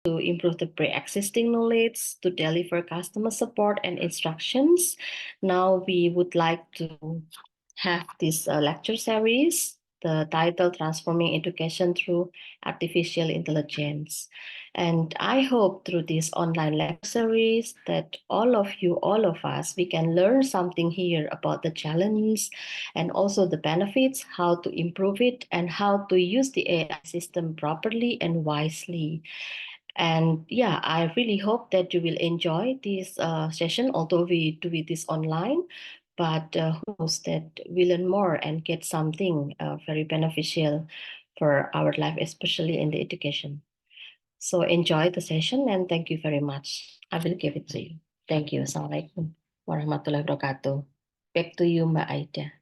to improve the pre-existing knowledge, to deliver customer support and instructions. Now we would like to have this lecture series, the title Transforming Education Through Artificial Intelligence. And I hope through this online lecture series that all of you, all of us, we can learn something here about the challenges and also the benefits, how to improve it, and how to use the AI system properly and wisely. And yeah, I really hope that you will enjoy this session, although we do this online. But who knows that we learn more and get something very beneficial for our life, especially in the education. So enjoy the session and thank you very much. I will give it to you. Thank you. Assalamualaikum warahmatullahi wabarakatuh. Back to you, Mbak Aida.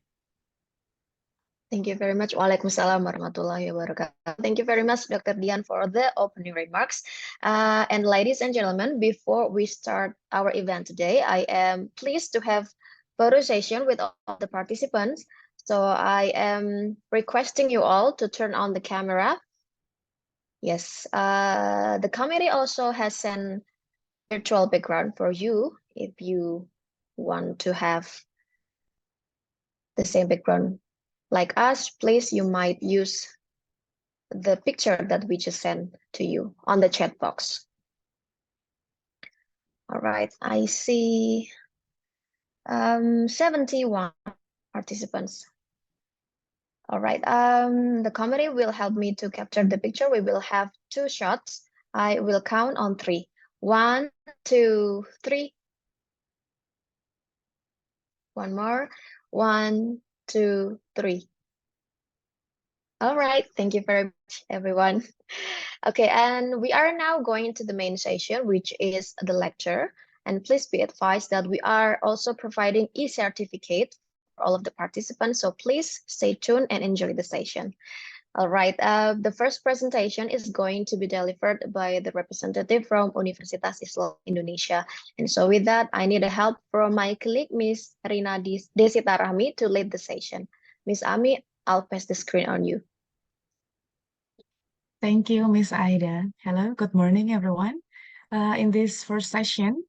Thank you very much. Waalaikumsalam warahmatullahi wabarakatuh. Thank you very much, Dr. Dian, for the opening remarks. And ladies and gentlemen, before we start our event today, I am pleased to have photo session with all the participants. So I am requesting you all to turn on the camera. Yes, the committee also has sent virtual background for you if you want to have the same background like us. Please, you might use the picture that we just sent to you on the chat box. All right, I see 71 participants. All right, the committee will help me to capture the picture. We will have 2 shots. I will count on 3. 1, 2, 3. One more. 1, 2, 3. All right, thank you very much, everyone. Okay, and we are now going to the main session, which is the lecture. And please be advised that we are also providing e-certificate for all of the participants. So please stay tuned and enjoy the session. All right, the first presentation is going to be delivered by the representative from Universitas Islam Indonesia. And so with that, I need a help from my colleague, Ms. Rina Desita Rahmi, to lead the session. Ms. Ami, I'll pass the screen on you. Thank you, Miss Aida. Hello, good morning, everyone. In this first session,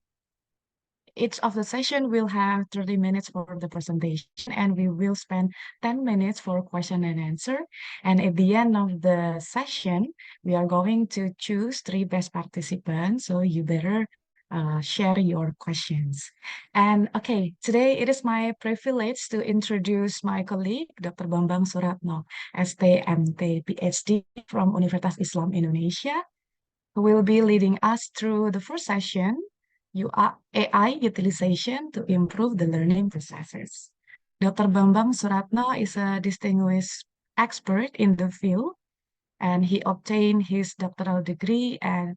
each of the session will have 30 minutes for the presentation, and we will spend 10 minutes for question and answer. And at the end of the session, we are going to choose 3 best participants. So you better share your questions. And okay, today it is my privilege to introduce my colleague, Dr. Bambang Suratno, STMT, PhD from Universitas Islam Indonesia, who will be leading us through the first session, AI utilization to improve the learning processes. Dr. Bambang Suratno is a distinguished expert in the field, and he obtained his doctoral degree at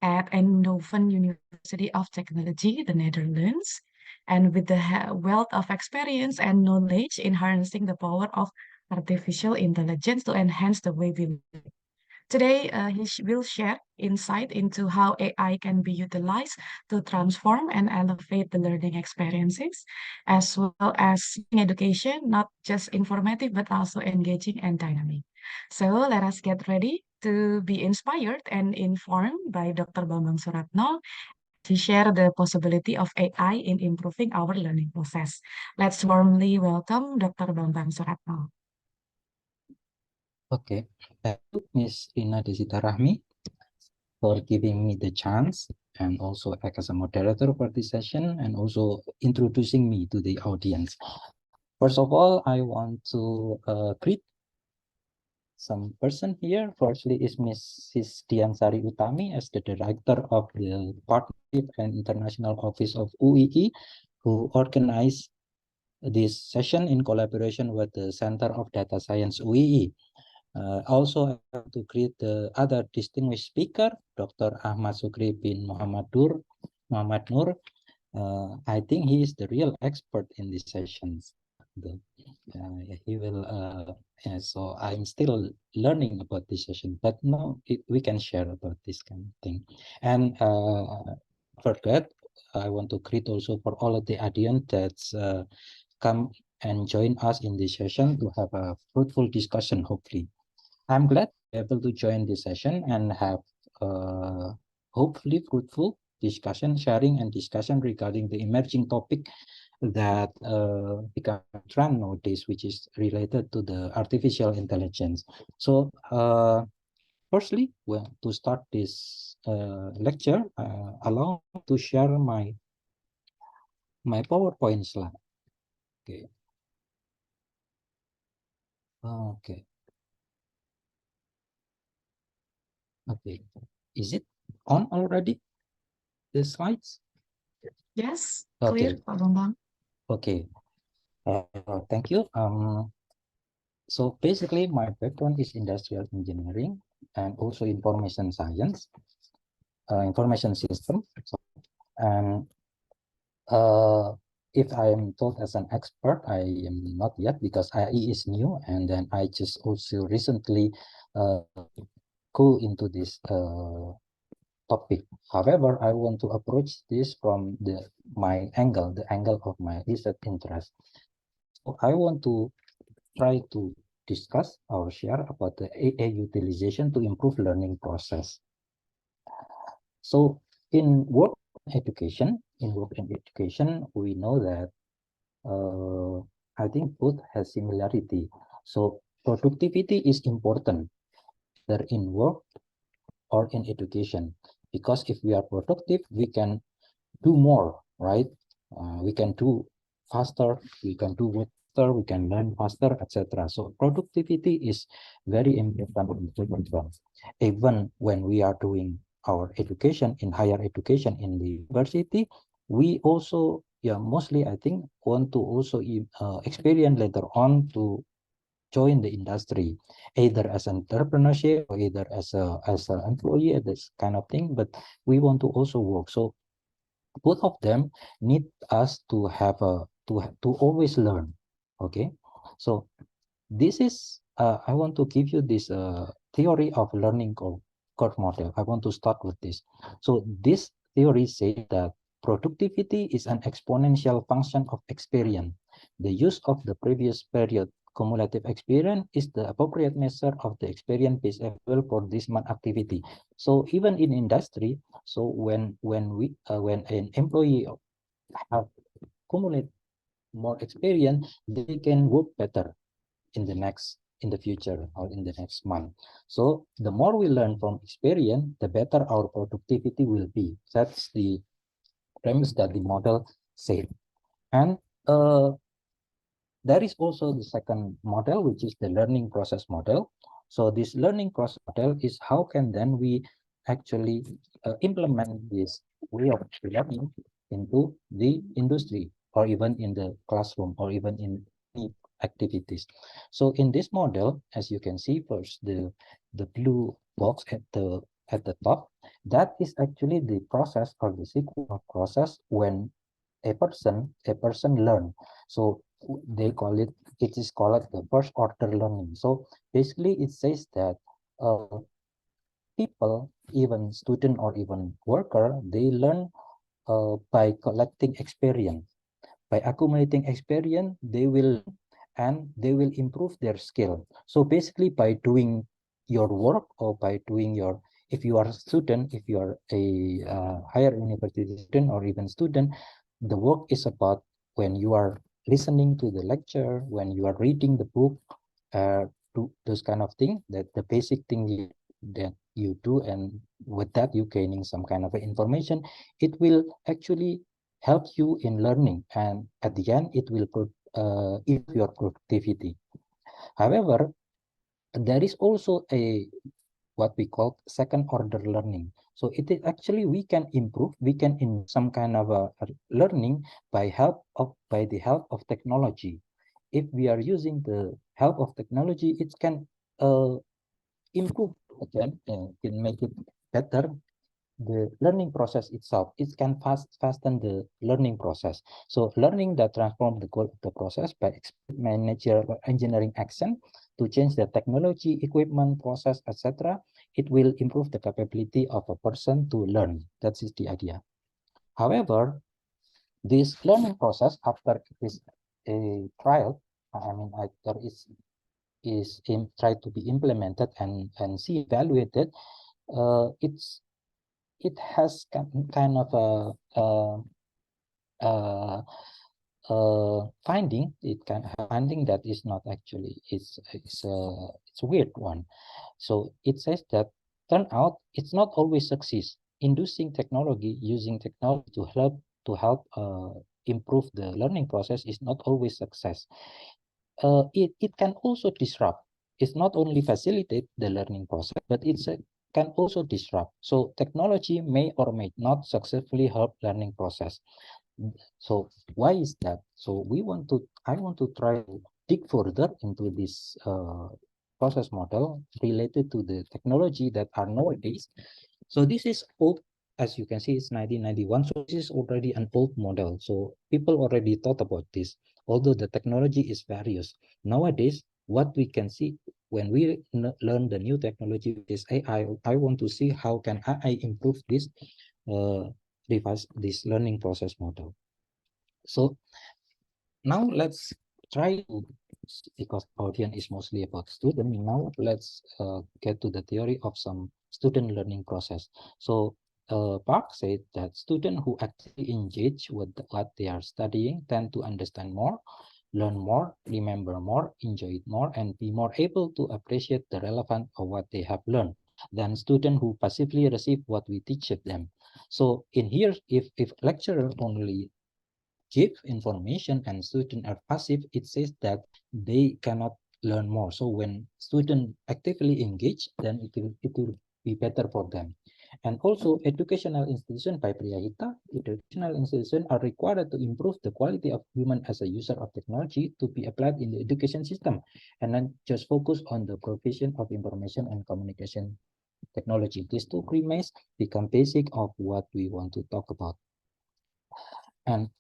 Eindhoven University of Technology, the Netherlands, and with the wealth of experience and knowledge in harnessing the power of artificial intelligence to enhance the way we learn. Today, he will share insight into how AI can be utilized to transform and elevate the learning experiences, as well as making education not just informative, but also engaging and dynamic. So let us get ready to be inspired and informed by Dr. Bambang Suratno to share the possibility of AI in improving our learning process. Let's warmly welcome Dr. Bambang Suratno. Okay, thank you, Ms. Rina Desita Rahmi, for giving me the chance and also act as a moderator for this session and also introducing me to the audience. First of all, I want to greet some person here. Firstly is Mrs. Dian Sari Utami as the Director of the Partnership and International Office of UII, who organized this session in collaboration with the Center of Data Science UII. Also, I want to greet the other distinguished speaker, Dr. Ahmad Sukri bin Muhammad Nur. I think he is the real expert in these sessions. He will. So I'm still learning about this session, but no, we can share about this kind of thing. And for that, I want to greet also for all of the audience that's come and join us in this session to have a fruitful discussion, hopefully. I'm glad to be able to join this session and have hopefully fruitful discussion, sharing and discussion regarding the emerging topic that become trend nowadays, which is related to the artificial intelligence. So firstly, well, to start this lecture, allow me to share my PowerPoint slide. Okay. Okay. Okay. Is it on already? The slides? Yes, Okay. clear, Pak Bambang. Okay. Thank you. So basically, my background is industrial engineering and also information science, information system. So, and if I am told as an expert, I am not yet because IE is new, and then I just also recently go into this topic. However, I want to approach this from the angle of my research interest. So I want to try to discuss or share about the AI utilization to improve learning process. So in work education, we know that I think both has similarity. So productivity is important either in work or in education, because if we are productive, we can do more, right? We can do faster, we can do faster, we can learn faster, etc. So productivity is very important as well. Even when we are doing our education in higher education in the university, we also, yeah, mostly I think want to also experience later on to join the industry, either as an entrepreneurship or either as an employee, this kind of thing. But we want to also work. So both of them need us to have to always learn. Okay, so this is I want to give you this theory of learning curve model. I want to start with this. So this theory says that productivity is an exponential function of experience. The use of the previous period cumulative experience is the appropriate measure of the experience base available for this month activity. So even in industry, so when an employee have accumulate more experience, they can work better in the future or in the next month. So the more we learn from experience, the better our productivity will be. That's the premise that the model said. And there is also the second model, which is the learning process model. So this learning process model is how can then we actually implement this way of learning into the industry or even in the classroom or even in any activities. So in this model, as you can see first, the blue box at the top, that is actually the process or the sequence of process when a person learn. So they call it is called the first order learning. So basically it says that people, even student or even worker, they learn by collecting experience. By accumulating experience, they will improve their skill. So basically by doing your work or by doing your, if you are a student, if you are a higher university student or even student, the work is about when you are listening to the lecture, when you are reading the book, to those kind of thing, that the basic thing that you do, and with that you gaining some kind of information, it will actually help you in learning, and at the end it will improve your productivity. However, there is also a what we call second order learning. So it is actually we can improve, we can in some kind of a learning by the help of technology. If we are using the help of technology, it can improve again and can make it better the learning process itself. It can fasten the learning process. So learning that transform the goal of the process by managerial engineering action to change the technology, equipment, process, etc. It will improve the capability of a person to learn. That is the idea. However, this learning process after it is a trial, I mean, after is try to be implemented and see evaluated, it has kind of a finding. It can have finding that is not actually, it's a weird one. So it says that turn out it's not always success. Inducing technology, using technology to help improve the learning process is not always success. It can also disrupt. It's not only facilitate the learning process, but can also disrupt. So technology may or may not successfully help learning process. So why is that? So I want to try to dig further into this process model related to the technology that are nowadays. So this is old, as you can see, it's 1991. So this is already an old model. So people already thought about this, although the technology is various. Nowadays, what we can see when we learn the new technology, which is AI, I want to see how can AI improve this this learning process model. So now let's try to, because audience is mostly about student, now let's get to the theory of some student learning process. So Park said that students who actively engage with what they are studying tend to understand more, learn more, remember more, enjoy it more, and be more able to appreciate the relevance of what they have learned than students who passively receive what we teach them. So in here, if lecturer only give information and students are passive, it says that they cannot learn more. So when students actively engage, then it will be better for them. And also educational institution by Priyahita, educational institutions are required to improve the quality of human as a user of technology to be applied in the education system, and not just focus on the provision of information and communication technology. These two premises become basic of what we want to talk about. And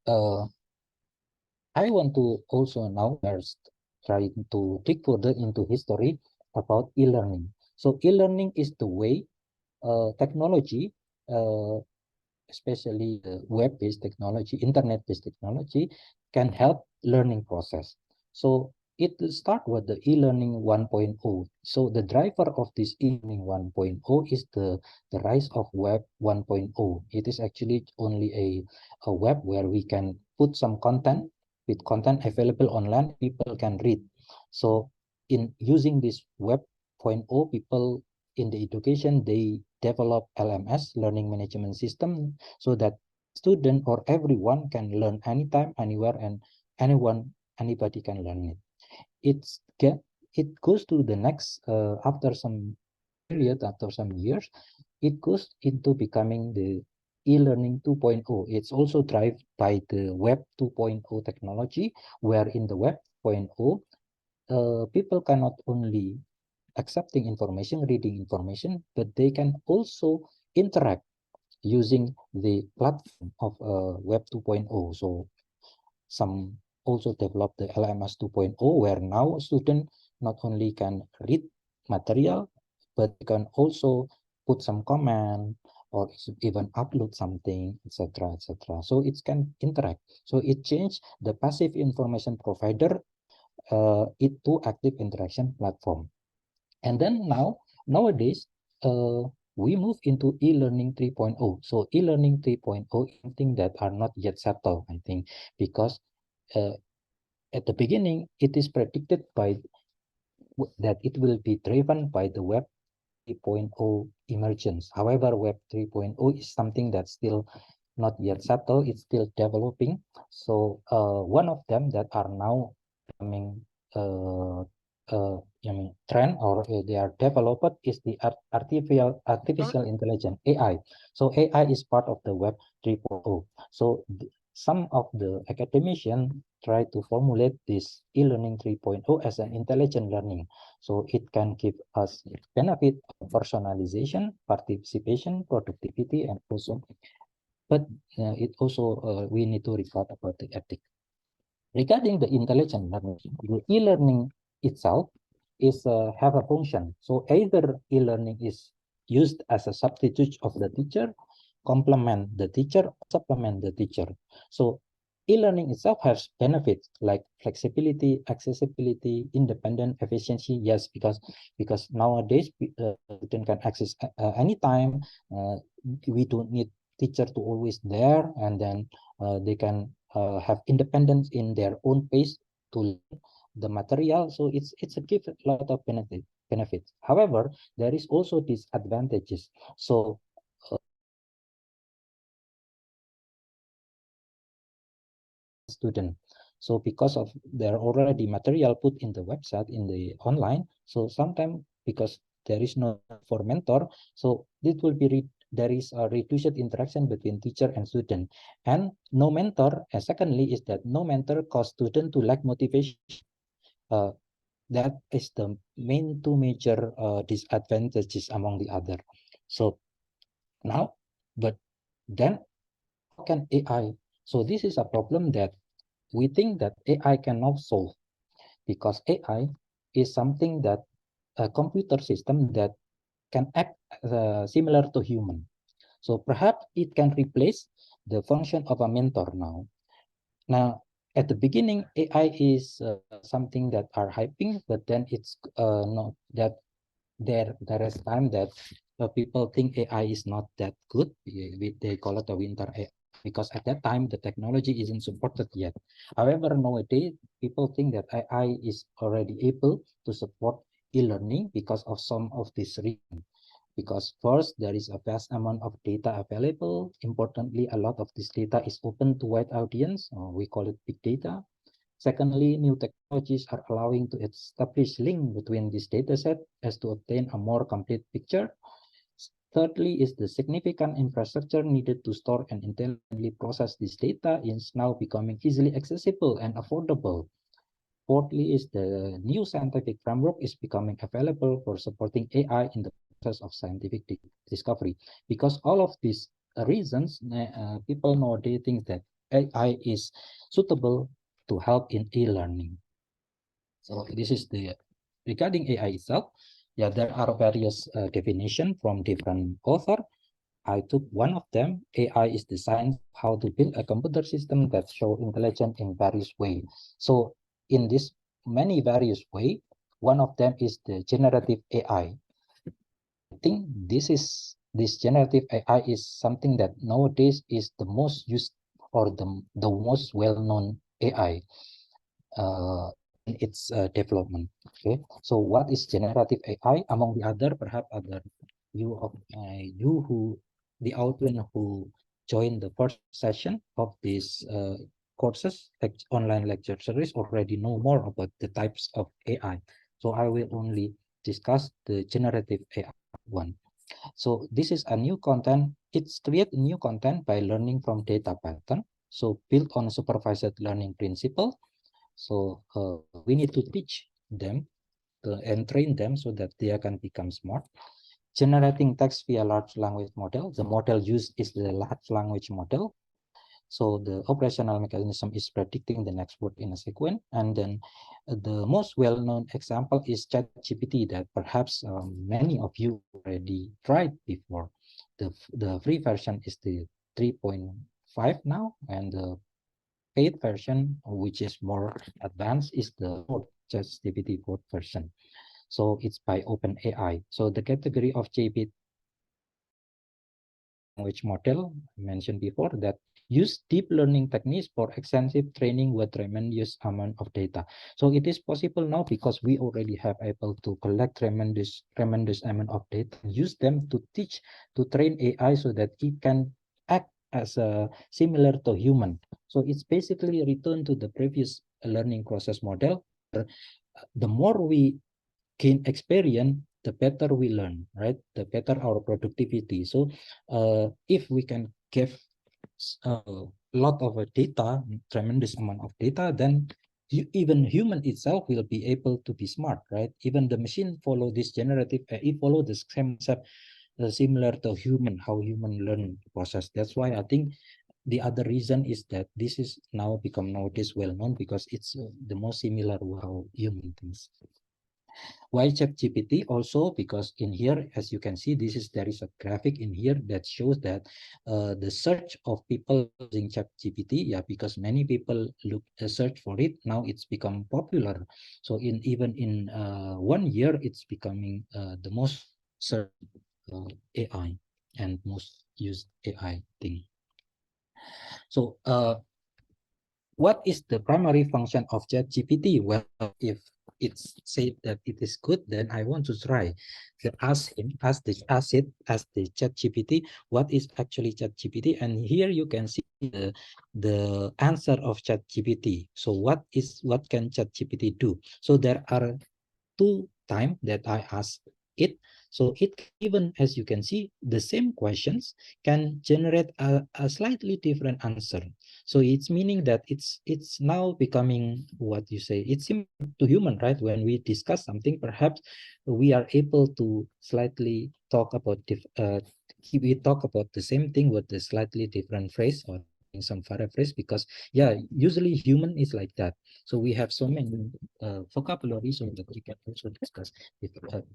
I want to also now first try to dig further into history about e-learning. So e-learning is the way technology, especially the web-based technology, internet-based technology, can help learning process. So it will start with the e-learning 1.0. So the driver of this e-learning 1.0 is the rise of web 1.0. It is actually only a web where we can put some content. With content available online, people can read. So in using this web 1.0, people in the education, they develop LMS, learning management system, so that student or everyone can learn anytime, anywhere, and anybody can learn it. It goes to the next after some period, after some years, it goes into becoming the e-learning 2.0. It's also driven by the web 2.0 technology, where in the web 2.0, people cannot only accepting information, reading information, but they can also interact using the platform of Web 2.0. So some also develop the LMS 2.0, where now students not only can read material, but they can also put some comment or even upload something, etc., etc. So it can interact. So it changed the passive information provider into active interaction platform. And then nowadays, we move into e-learning 3.0. So e-learning 3.0 is something that are not yet settled, I think, because at the beginning, it is predicted by that it will be driven by the Web 3.0 emergence. However, Web 3.0 is something that's still not yet settled. It's still developing. So one of them that are now coming trend, or they are developed, is the artificial intelligence, AI. So AI is part of the Web 3.0. So some of the academicians try to formulate this e-learning 3.0 as an intelligent learning. So it can give us benefit of personalization, participation, productivity, and also, but it also we need to regard about the ethics. Regarding the intelligent learning, the e-learning itself is have a function. So either e-learning is used as a substitute of the teacher, complement the teacher, supplement the teacher. So e-learning itself has benefits like flexibility, accessibility, independent efficiency. Yes, because nowadays student can access anytime. We don't need teacher to always there, and then they can have independence in their own pace to learn the material. So it's a give a lot of benefits. However, there is also disadvantages. So student. So because of there already material put in the website in the online, so sometimes because there is no for mentor, so it will be there is a reduced interaction between teacher and student, and no mentor. And secondly, is that no mentor cause student to lack motivation. That is the main two major disadvantages among the other. So now, but then how can AI? So this is a problem that we think that AI cannot solve, because AI is something that a computer system that can act similar to human. So perhaps it can replace the function of a mentor now. Now, at the beginning, AI is something that are hyping, but then it's not that there is time that people think AI is not that good. They call it a winter AI, because at that time the technology isn't supported yet. However, nowadays people think that AI is already able to support e-learning because of some of these reasons. Because first, there is a vast amount of data available. Importantly, a lot of this data is open to wide audience. We call it big data. Secondly, new technologies are allowing to establish link between this data set as to obtain a more complete picture. Thirdly, is the significant infrastructure needed to store and intelligently process this data is now becoming easily accessible and affordable. Fourthly, is the new scientific framework is becoming available for supporting AI in the process of scientific discovery. Because all of these reasons, people nowadays think that AI is suitable to help in e-learning. So this is the regarding AI itself. Yeah, there are various definitions from different author. I took one of them. AI is the science of how to build a computer system that show intelligence in various ways. So in this many various way, one of them is the generative AI. I think this generative AI is something that nowadays is the most used or the most well-known AI in its development. Okay, so what is generative AI? Among the other, perhaps other you who the audience who joined the first session of this courses like online lecture series already know more about the types of AI. So I will only discuss the generative AI one. So this is a new content. It's create new content by learning from data pattern. So built on supervised learning principle. So we need to teach them and train them so that they can become smart. Generating text via large language model. The model used is the large language model. So the operational mechanism is predicting the next word in a sequence. And then the most well-known example is ChatGPT that perhaps many of you already tried before. The free version is the 3.5 now, and the paid version, which is more advanced, is the ChatGPT 4 version. So it's by OpenAI. So the category of GPT language model I mentioned before that use deep learning techniques for extensive training with tremendous amount of data. So it is possible now because we already have able to collect tremendous amount of data, use them to teach, to train AI so that it can act as a similar to human. So it's basically return to the previous learning process model. The more we gain experience, the better we learn, right? The better our productivity. So if we can give a lot of data, tremendous amount of data, then even human itself will be able to be smart, right? Even the machine follow this generative, it follow the same concept similar to human, how human learn process. That's why I think the other reason is that this is now become nowadays well known because it's the most similar to how human thinks. Why ChatGPT? Also because in here, as you can see, there is a graphic in here that shows that the search of people using ChatGPT, yeah, because many people search for it. Now it's become popular. So even in 1 year, it's becoming the most searched AI and most used AI thing. So what is the primary function of ChatGPT? Well, if it's said that it is good, then I want to try to ask the ChatGPT, what is actually ChatGPT? And here you can see the answer of ChatGPT. So what can ChatGPT do? So there are 2 times that I ask it. So it even, as you can see, the same questions can generate a slightly different answer. So it's meaning that it's now becoming what you say. It's similar to human, right? When we discuss something, perhaps we are able to slightly talk about we talk about the same thing with a slightly different phrase or some paraphrase, because yeah, usually human is like that. So we have so many vocabulary so that we can also discuss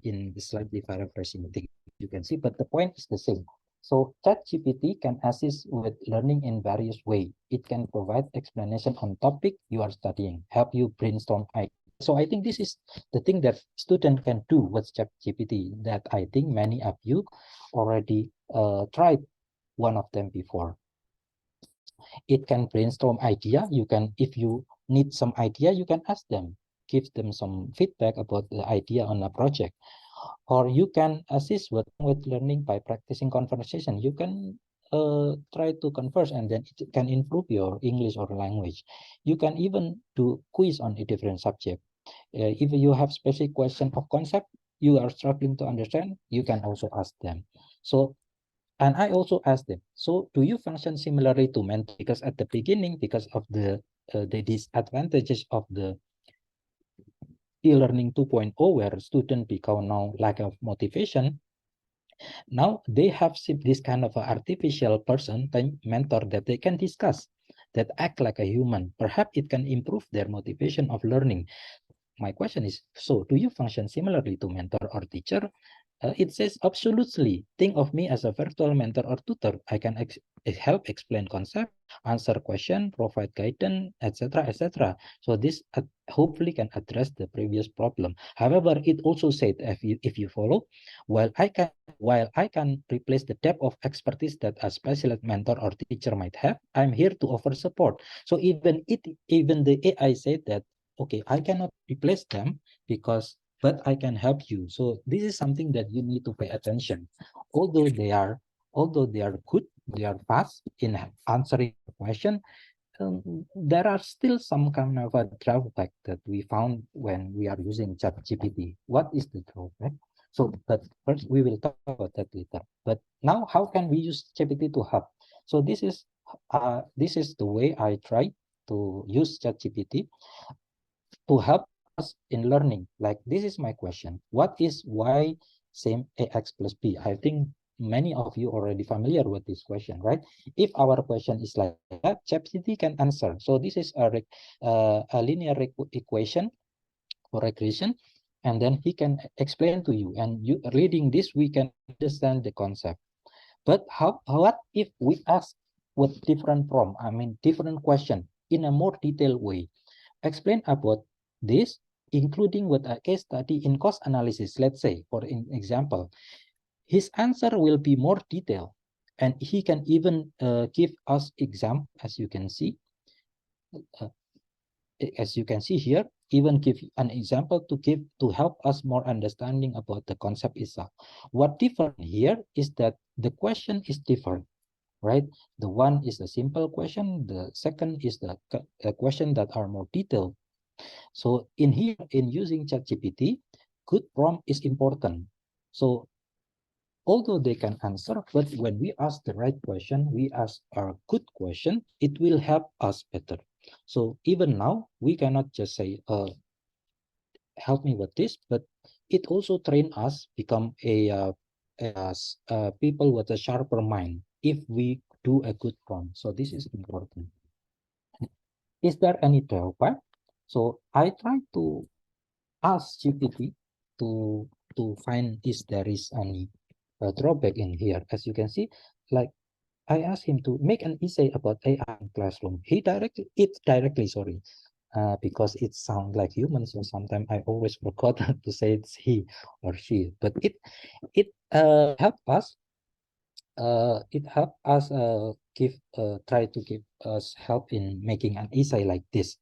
in the slightly paraphrasing thing you can see, but the point is the same. So ChatGPT can assist with learning in various ways. It can provide explanation on topic you are studying, help you brainstorm ideas. So I think this is the thing that student can do with ChatGPT that I think many of you already tried one of them before. It can brainstorm idea. You can, if you need some idea, you can ask them, give them some feedback about the idea on a project. Or you can assist with learning by practicing conversation. You can try to converse, and then it can improve your English or language. You can even do quiz on a different subject. If you have specific question of concept you are struggling to understand, you can also ask them. So, and I also asked them, so do you function similarly to mentor? Because at the beginning, because of the disadvantages of the e-learning 2.0, where students become now lack of motivation, now they have this kind of artificial person, mentor, that they can discuss, that act like a human. Perhaps it can improve their motivation of learning. My question is, so do you function similarly to mentor or teacher? It says, absolutely. Think of me as a virtual mentor or tutor. I can help explain concept, answer question, provide guidance, etc., etc. So this hopefully can address the previous problem. However, it also said, if you follow, while I can replace the depth of expertise that a specialist mentor or teacher might have, I'm here to offer support. So even the AI said that, okay, I cannot replace them but I can help you. So this is something that you need to pay attention. Although they are good, they are fast in answering the question, there are still some kind of a drawback that we found when we are using ChatGPT. What is the drawback? So, but first we will talk about that later. But now, how can we use GPT to help? So this is the way I try to use ChatGPT to help us in learning. Like, this is my question. What is y same ax plus b? I think many of you already familiar with this question, right? If our question is like that, ChatGPT can answer. So this is a linear equation for regression, and then he can explain to you. And you reading this, we can understand the concept. But what if we ask with different prompt? I mean, different question in a more detailed way. Explain about this, including with a case study in cost analysis. Let's say, for example, his answer will be more detailed, and he can even give us example, as you can see. As you can see here, even give an example to help us more understanding about the concept itself. What different here is that the question is different, right? The one is a simple question, the second is the question that are more detailed. So in here, in using ChatGPT, good prompt is important. So although they can answer, but when we ask the right question, we ask a good question, it will help us better. So even now, we cannot just say, help me with this, but it also train us become people with a sharper mind if we do a good prompt. So this is important. Is there any drawback? So I try to ask GPT to find if there is any drawback in here. As you can see, like I asked him to make an essay about AI in classroom. He directly, sorry, because it sounds like human. So sometimes I always forgot to say it's he or she, but it helped us. It helped us try to give us help in making an essay like this.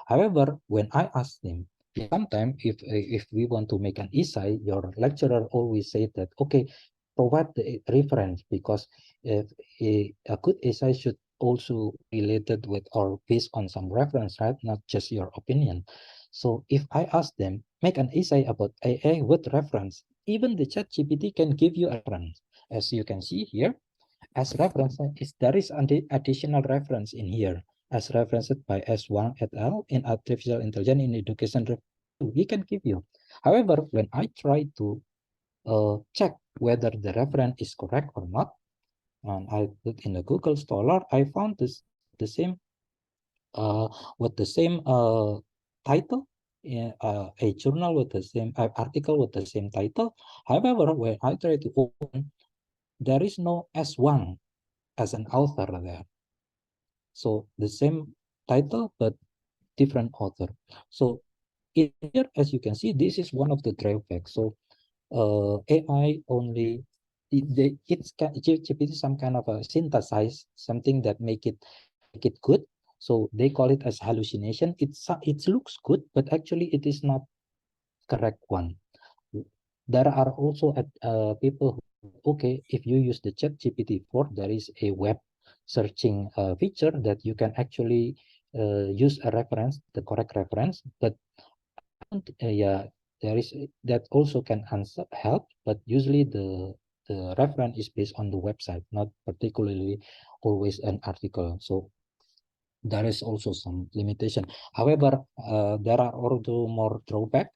However, when I asked them, sometimes if we want to make an essay, your lecturer always said that, okay, provide the reference, because if a good essay should also related with or based on some reference, right? Not just your opinion. So if I ask them, make an essay about AA with reference, even the ChatGPT can give you a reference. As you can see here, as reference, there is an additional reference in here, as referenced by S1 et al. In Artificial Intelligence in Education Review. He can give you. However, when I try to check whether the reference is correct or not, and I look in the Google Scholar, I found this the same with the same title, a journal with the same article with the same title. However, when I try to open, there is no S1 as an author there. So the same title, but different author. So here, as you can see, this is one of the drawbacks. So AI only, it's GPT some kind of a synthesize, something that make it good. So they call it as hallucination. It looks good, but actually it is not correct one. There are also people who, okay, if you use the chat GPT-4, there is a web searching feature that you can actually use a reference, the correct reference, but yeah, there is that also can answer help, but usually the reference is based on the website, not particularly always an article. So there is also some limitation. However, there are also more drawback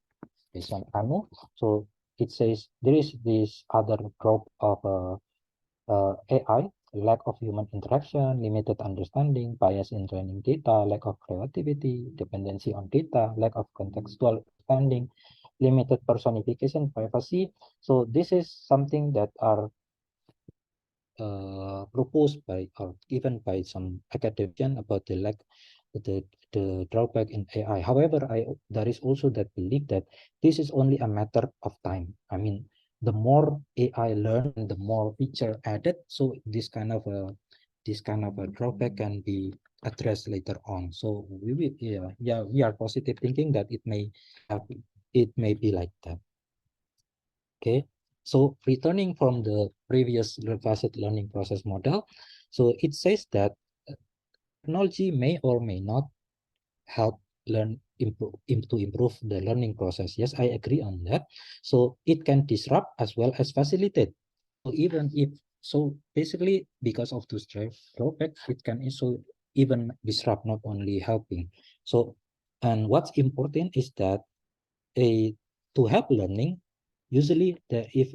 based on Anu. So it says there is this other drop of AI, lack of human interaction, limited understanding, bias in training data, lack of creativity, dependency on data, lack of contextual understanding, limited personification, privacy. So this is something that are proposed by or given by some academician about the lack the drawback in AI. However, there is also that belief that this is only a matter of time. I mean, the more AI learn, the more feature added. So this kind of a drawback can be addressed later on. So we are positive thinking that it may be like that. Okay, so returning from the previous facet learning process model, so it says that technology may or may not help to improve the learning process. Yes, I agree on that. So it can disrupt as well as facilitate. So even if so, basically because of those drawbacks, it can also even disrupt, not only helping. So, and what's important is that to help learning, usually if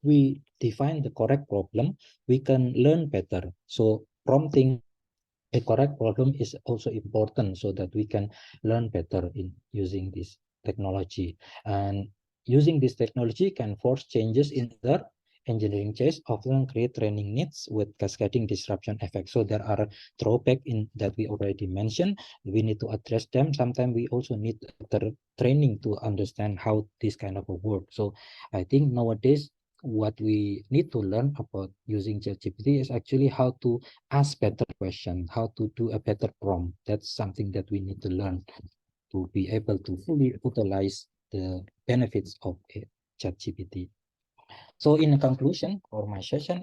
we define the correct problem, we can learn better. So prompting a correct problem is also important so that we can learn better in using this technology. And using this technology can force changes in the engineering change, often create training needs with cascading disruption effects. So there are drawbacks in that we already mentioned. We need to address them. Sometimes we also need better training to understand how this kind of work. So I think nowadays what we need to learn about using ChatGPT is actually how to ask better questions, how to do a better prompt. That's something that we need to learn to be able to fully utilize the benefits of ChatGPT. So in conclusion, for my session,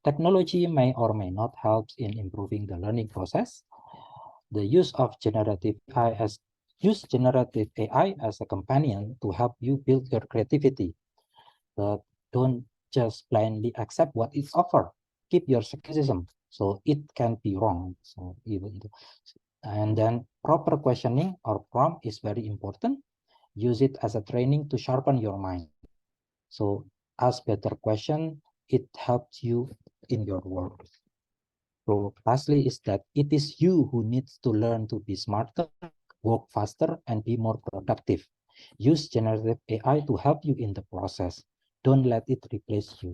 technology may or may not help in improving the learning process. The use of generative AI as a companion to help you build your creativity. But don't just blindly accept what is offered. Keep your skepticism. So it can be wrong. So and then proper questioning or prompt is very important. Use it as a training to sharpen your mind. So ask better question. It helps you in your work. So lastly is that it is you who needs to learn to be smarter, work faster, and be more productive. Use generative AI to help you in the process. Don't let it replace you.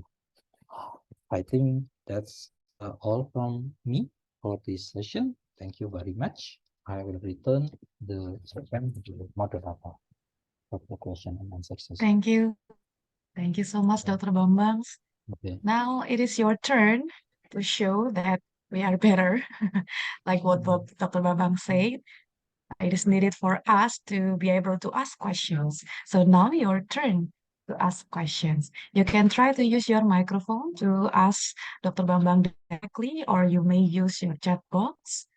I think that's all from me for this session. Thank you very much. I will return the session to the moderator for the question and answer session. Thank you. Thank you so much, Dr. Bambang. Okay. Now it is your turn to show that we are better, like what Dr. Bambang said. It is needed for us to be able to ask questions. So now your turn to ask questions. You can try to use your microphone to ask Dr. Bambang directly, or you may use your chat box.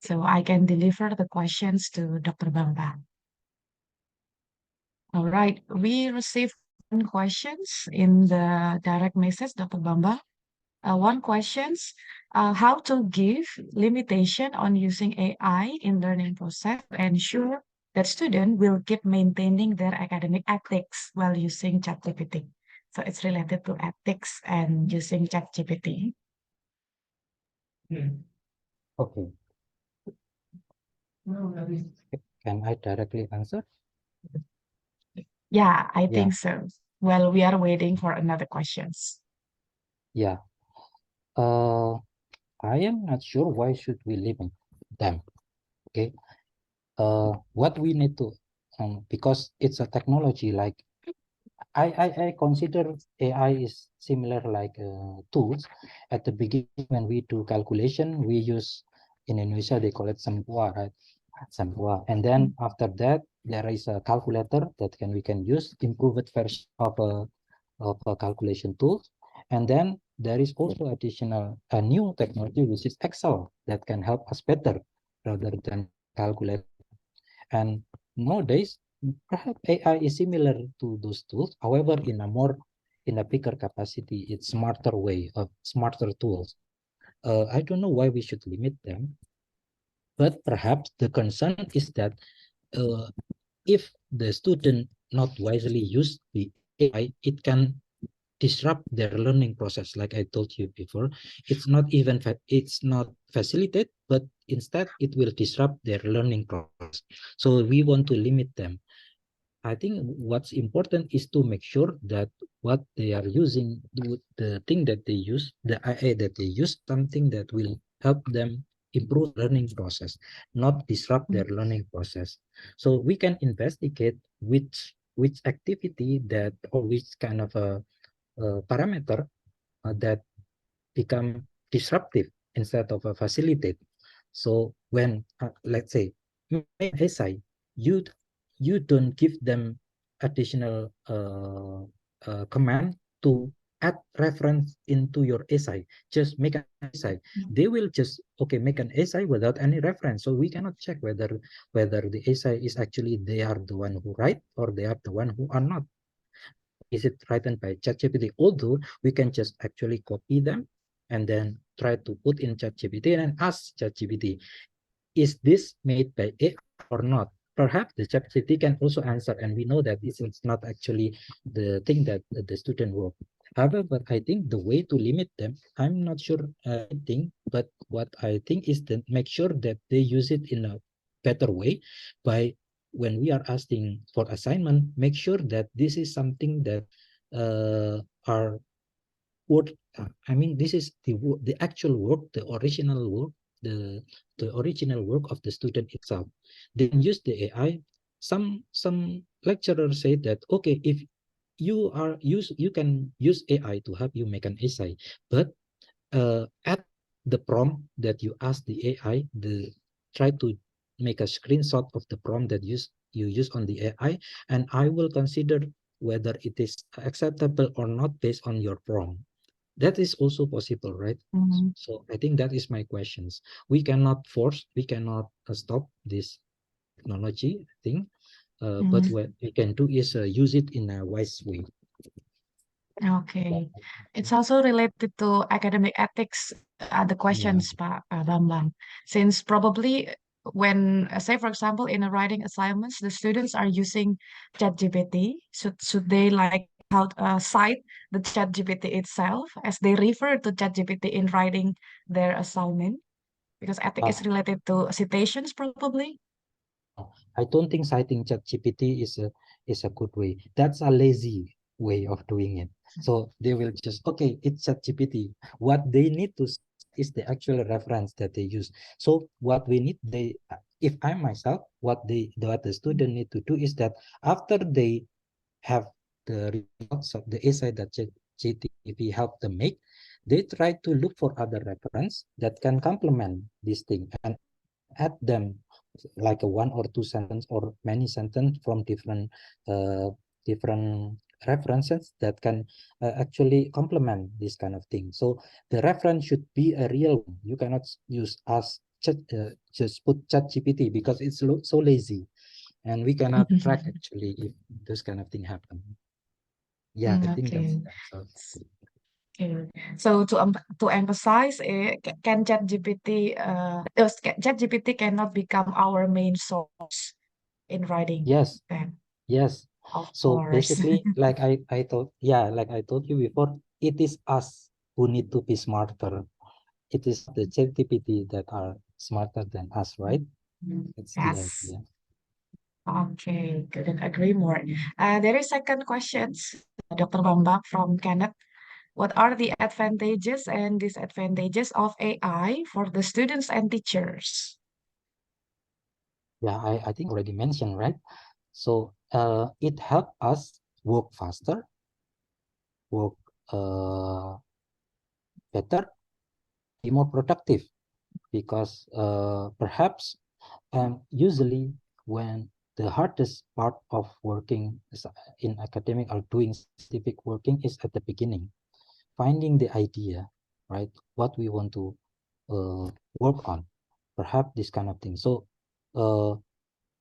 So I can deliver the questions to Dr. Bambang. All right, we received one questions in the direct message, Dr. Bambang. One questions, how to give limitation on using AI in learning process to ensure that student will keep maintaining their academic ethics while using ChatGPT. So it's related to ethics and using ChatGPT. Okay. Can I directly answer? Yeah, I Yeah. think so. Well, we are waiting for another questions. Yeah. I am not sure why should we limit them. Okay. What we need to, because it's a technology, like I consider AI is similar like tools. At the beginning, when we do calculation, we use, in Indonesia they call it sempua, right? Sempua. And then after that, there is a calculator that we can use, improved version of a calculation tool. And then there is also additional a new technology, which is Excel, that can help us better rather than calculate. And nowadays, perhaps AI is similar to those tools. However, in a bigger capacity, it's smarter way of smarter tools. I don't know why we should limit them, but perhaps the concern is that if the student not wisely use the AI, it can disrupt their learning process. Like I told you before, it's not facilitate, but instead it will disrupt their learning process. So we want to limit them. I think what's important is to make sure that what they are using, the thing that they use, the AI that they use, something that will help them improve learning process, not disrupt their learning process. So we can investigate which activity that, or which kind of a parameter that become disruptive instead of a facilitate. So when let's say in SI, you don't give them additional command to add reference into your SI. Just make an SI. They will just make an SI without any reference. So we cannot check whether the SI is actually they are the one who write or they are the one who are not. Is it written by ChatGPT? Although we can just actually copy them and then try to put in ChatGPT and ask ChatGPT, is this made by AI or not? Perhaps the ChatGPT can also answer, and we know that it's not actually the thing that the student wrote. However, but I think the way to limit them, I'm not sure anything, but what I think is to make sure that they use it in a better way by when we are asking for assignment, make sure that this is something that are work. I mean, this is the actual work, the original work, the original work of the student itself. Then use the AI. Some lecturers say that okay, if you can use AI to help you make an essay, but at the prompt that you ask the AI, try to make a screenshot of the prompt that you use on the AI, and I will consider whether it is acceptable or not based on your prompt. That is also possible, right? So I think that is my questions. We cannot force, we cannot stop this technology thing, but what we can do is use it in a wise way. Okay. It's also related to academic ethics, the questions, Pak Bambang. Since probably when, say, for example, in a writing assignments, the students are using ChatGPT, should they like cite the ChatGPT itself as they refer to ChatGPT in writing their assignment? Because ethics is related to citations, probably. I don't think citing ChatGPT is a good way. That's a lazy way of doing it. So they will just, okay, it's ChatGPT. What they need to is the actual reference that they use. So what we need, if I myself, what the student need to do is that after they have the results of the essay that ChatGPT helped them make, they try to look for other reference that can complement this thing and add them like a one or two sentence or many sentence from different references that can actually complement this kind of thing. So the reference should be a real one. You cannot use just put ChatGPT because it's so lazy, and we cannot track actually if this kind of thing happen. Yeah, I think that's Okay. so. Okay. So to emphasize, can ChatGPT ChatGPT cannot become our main source in writing. Yes, Then, yes. of So course. basically, like I told, yeah, like I told you before, it is us who need to be smarter. It is the ChatGPT that are smarter than us, right? That's the Yes. idea. Okay, couldn't agree more. There is second questions, Dr. Bambang from Kenneth. What are the advantages and disadvantages of AI for the students and teachers? Yeah, I think already mentioned, right? So it helped us work faster, work better, be more productive, because perhaps usually when the hardest part of working in academic or doing scientific working is at the beginning, finding the idea, right? What we want to work on, perhaps this kind of thing. So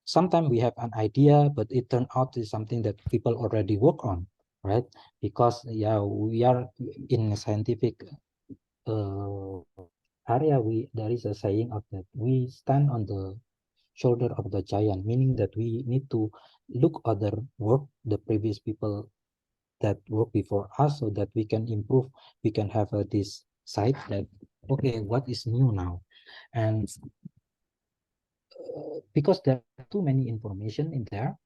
sometimes we have an idea, but it turned out to something that people already work on, right? Because yeah, we are in a scientific area. There is a saying of that we stand on the shoulder of the giant, meaning that we need to look other work, the previous people that work before us, so that we can improve. We can have this side that, okay, what is new now? And because there are too many information in there,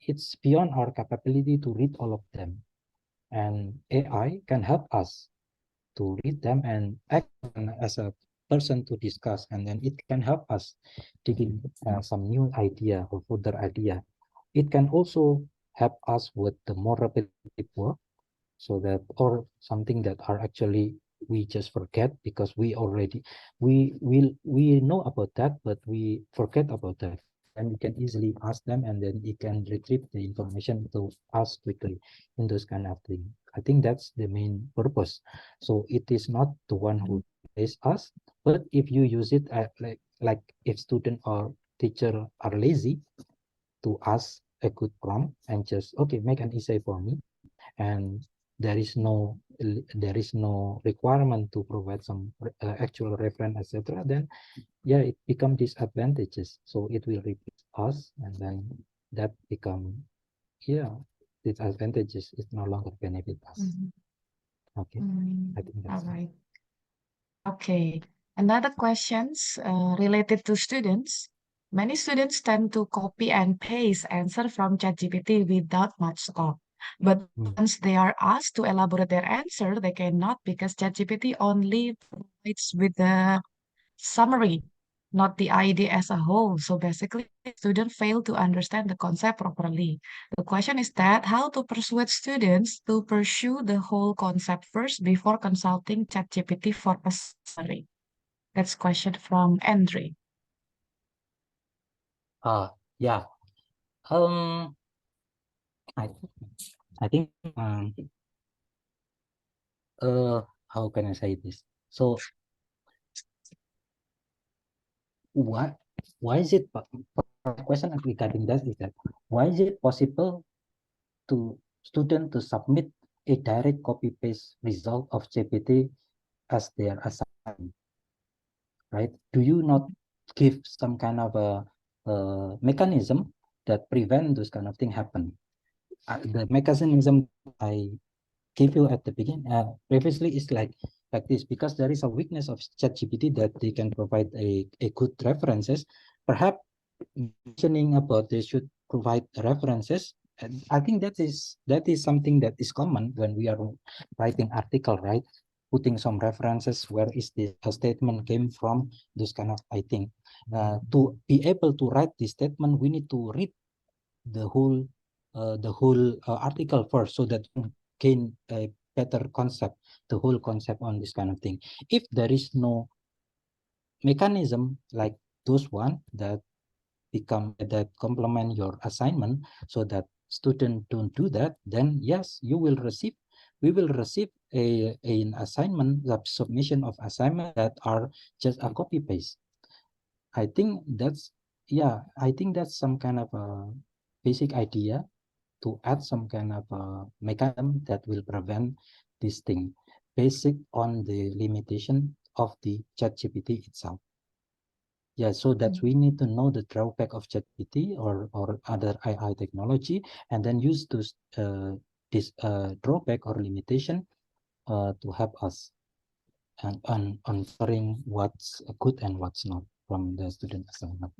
it's beyond our capability to read all of them. And AI can help us to read them and act as a person to discuss, and then it can help us to give some new idea or further idea. It can also help us with the more repetitive work, so that, or something that are actually we just forget because we know about that, but we forget about that, and we can easily ask them, and then it can retrieve the information to us quickly in those kind of thing. I think that's the main purpose. So it is not the one who is us, but if you use it like if student or teacher are lazy to ask a good prompt and just, okay, make an essay for me, and there is no requirement to provide some actual reference, etc., then yeah, it become disadvantages. So it will repeat us, and then that become, yeah, disadvantages. It no longer benefit us. Okay, I think All that's it. right. Okay. Another questions related to students. Many students tend to copy and paste answer from ChatGPT without much thought. But once they are asked to elaborate their answer, they cannot because ChatGPT only provides with the summary, not the idea as a whole. So basically, students fail to understand the concept properly. The question is that how to persuade students to pursue the whole concept first before consulting ChatGPT for a summary. That's question from Andre. Yeah. Um, I I think how can I say this? So what why is it question regarding that is that why is it possible to student to submit a direct copy paste result of GPT as their assignment, right? Do you not give some kind of a mechanism that prevent those kind of thing happen? The mechanism I gave you at the beginning previously is like this, because there is a weakness of ChatGPT that they can provide a good references. Perhaps mentioning about they should provide references. And I think that is something that is common when we are writing article, right? Putting some references, where is this statement came from, this kind of, I think, to be able to write this statement, we need to read the whole article first, so that we gain a better concept, the whole concept on this kind of thing. If there is no mechanism like those one that complement your assignment, so that student don't do that, then yes, we will receive an assignment, the submission of assignment that are just a copy paste. I think that's some kind of a basic idea to add some kind of a mechanism that will prevent this thing, basic on the limitation of the ChatGPT itself. Yeah, so that we need to know the drawback of ChatGPT or other AI technology, and then use those this drawback or limitation to help us on answering what's good and what's not from the student assignment.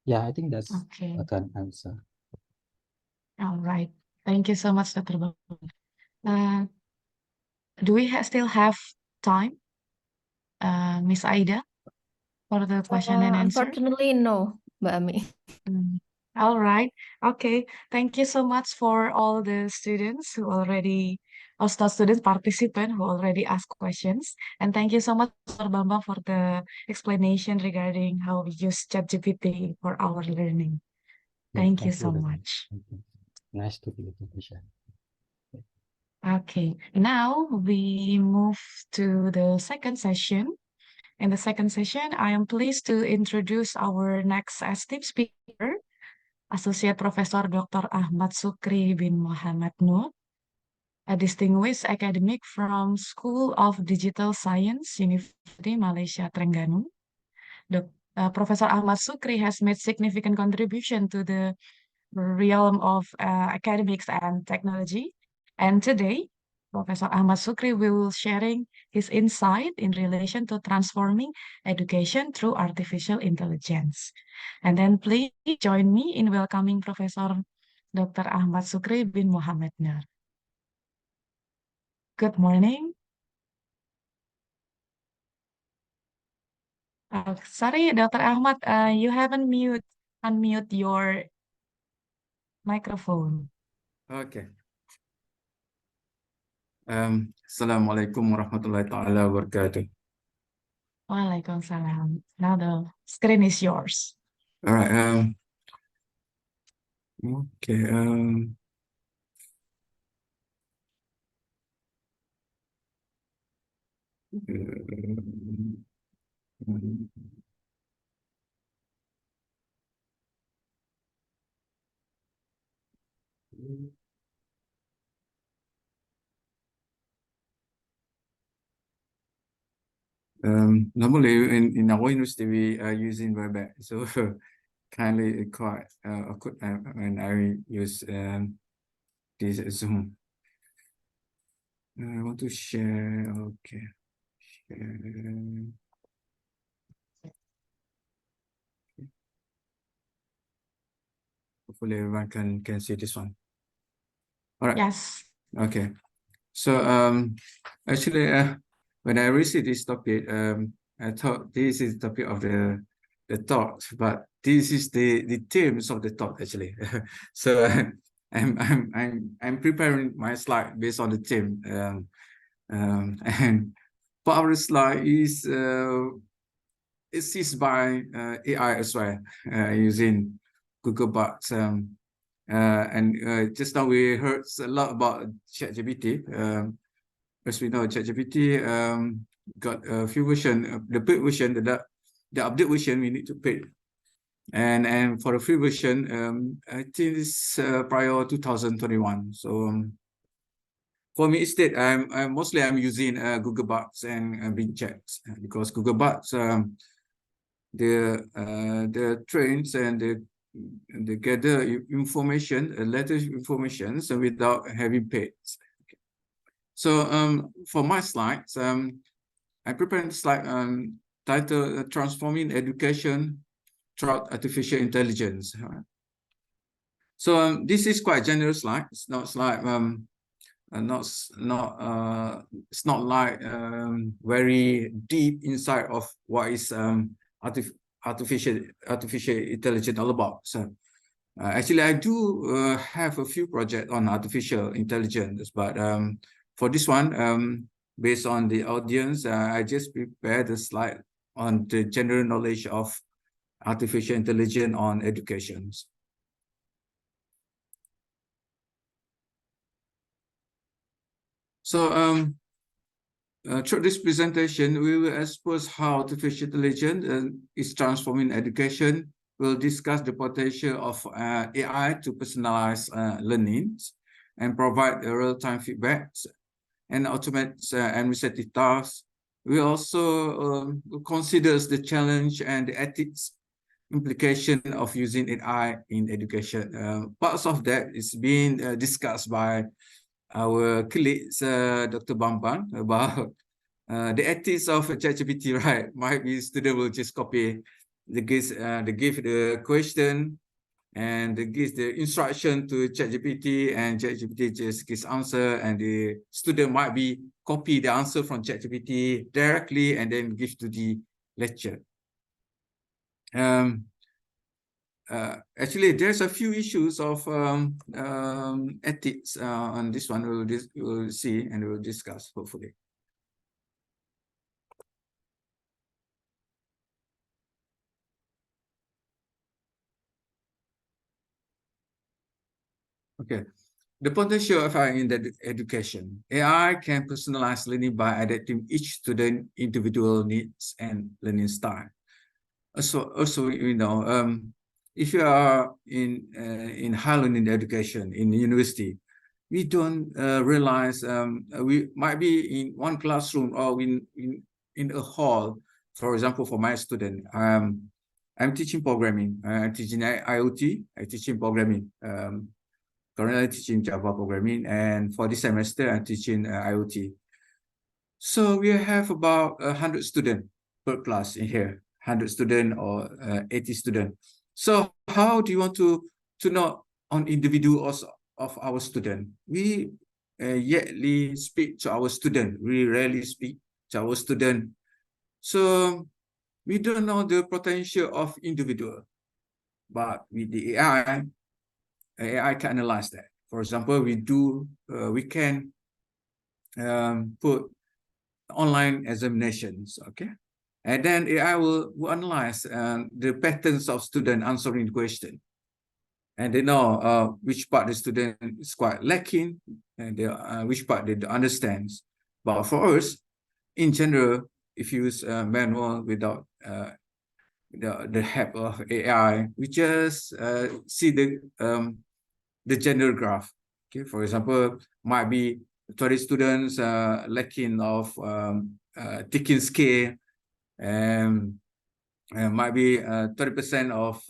Yeah, I think that's Okay. a good answer. All right. Thank you so much, Dr. Bambang. Do we still have time, Miss Aida, for the question and answer? Unfortunately, no, Mbak Ami. All right. Okay. Thank you so much for all the students who already, also student participant who already asked questions. And thank you so much, Dr. Bambang, for the explanation regarding how we use ChatGPT for our learning. Yeah, Thank you so Dr. much. Thank you. Nice to be able to share. Okay, now we move to the second session. In the second session, I am pleased to introduce our next esteemed speaker, Associate Professor Dr. Ahmad Sukri bin Muhammad Nur, a distinguished academic from School of Digital Science, University Malaysia Terengganu. Professor Ahmad Sukri has made significant contribution to the realm of academics and technology. And today, Professor Ahmad Sukri will sharing his insight in relation to transforming education through artificial intelligence. And then please join me in welcoming Professor Dr. Ahmad Sukri bin Muhammad Nur. Good morning. Sorry, Dr. Ahmad, you haven't unmute your microphone. Okay. Assalamualaikum warahmatullahi taala wabarakatuh. Waalaikumsalam. Now the screen is yours. All right. Okay. Normally in our university we are using WebEx, so kindly quite when I use this Zoom. I want to share. Okay. Share. Hopefully everyone can see this one. All right. Yes. Okay. So actually when I received this topic, I thought this is the topic of the talk, but this is the themes of the talk actually. So I'm preparing my slide based on the theme, and part of the slide is assisted by AI as well, using Google Bots. And just now we heard a lot about ChatGPT. As we know, ChatGPT got a few versions. The paid version, the update version, we need to pay. And for the free version, I think it's prior 2021. So for me instead, I'm mostly using Google Bots and Bing Chat, because Google Bots, the trends and they gather information, latest information, so without having paid. Okay. So for my slides, I prepared a slide titled "Transforming Education throughout artificial intelligence. So this is quite general slide. It's not like it's not like very deep inside of what is artificial intelligence all about. So actually, I do have a few projects on artificial intelligence, but for this one, based on the audience, I just prepared a slide on the general knowledge of artificial intelligence on education. So through this presentation, we will expose how artificial intelligence is transforming education. We'll discuss the potential of AI to personalize learning and provide real-time feedback and automate administrative tasks. We also consider the challenge and the ethics implication of using AI in education. Parts of that is being discussed by our colleagues, Dr. Bambang, about the ethics of ChatGPT, right? Might be student will just copy they give the question and they give the instruction to ChatGPT, and ChatGPT just gives answer, and the student might be copy the answer from ChatGPT directly and then give to the lecture. Actually, there's a few issues of ethics on this one. We'll see and we'll discuss, hopefully. Okay. The potential of AI in the education. AI can personalize learning by adapting each student's individual needs and learning style. Also, you know, if you are in higher learning education in university, we don't realize we might be in one classroom or in a hall. For example, for my student, I'm teaching programming. I'm teaching IoT. I'm teaching programming. Currently teaching Java programming, and for this semester I'm teaching IoT. So we have about 100 students per class in here, 100 students or 80 students. So how do you want to know on individuals of our student? We yetly speak to our student. We rarely speak to our student. So we don't know the potential of individual, but with the AI can analyze that. For example, we can put online examinations, okay? And then AI will analyze the patterns of student answering the question. And they know which part the student is quite lacking and which part they don't understand. But for us, in general, if you use manual without the help of AI, we just see the general graph. Okay, for example, might be 20 students lacking of thinking scale, and might be 30% of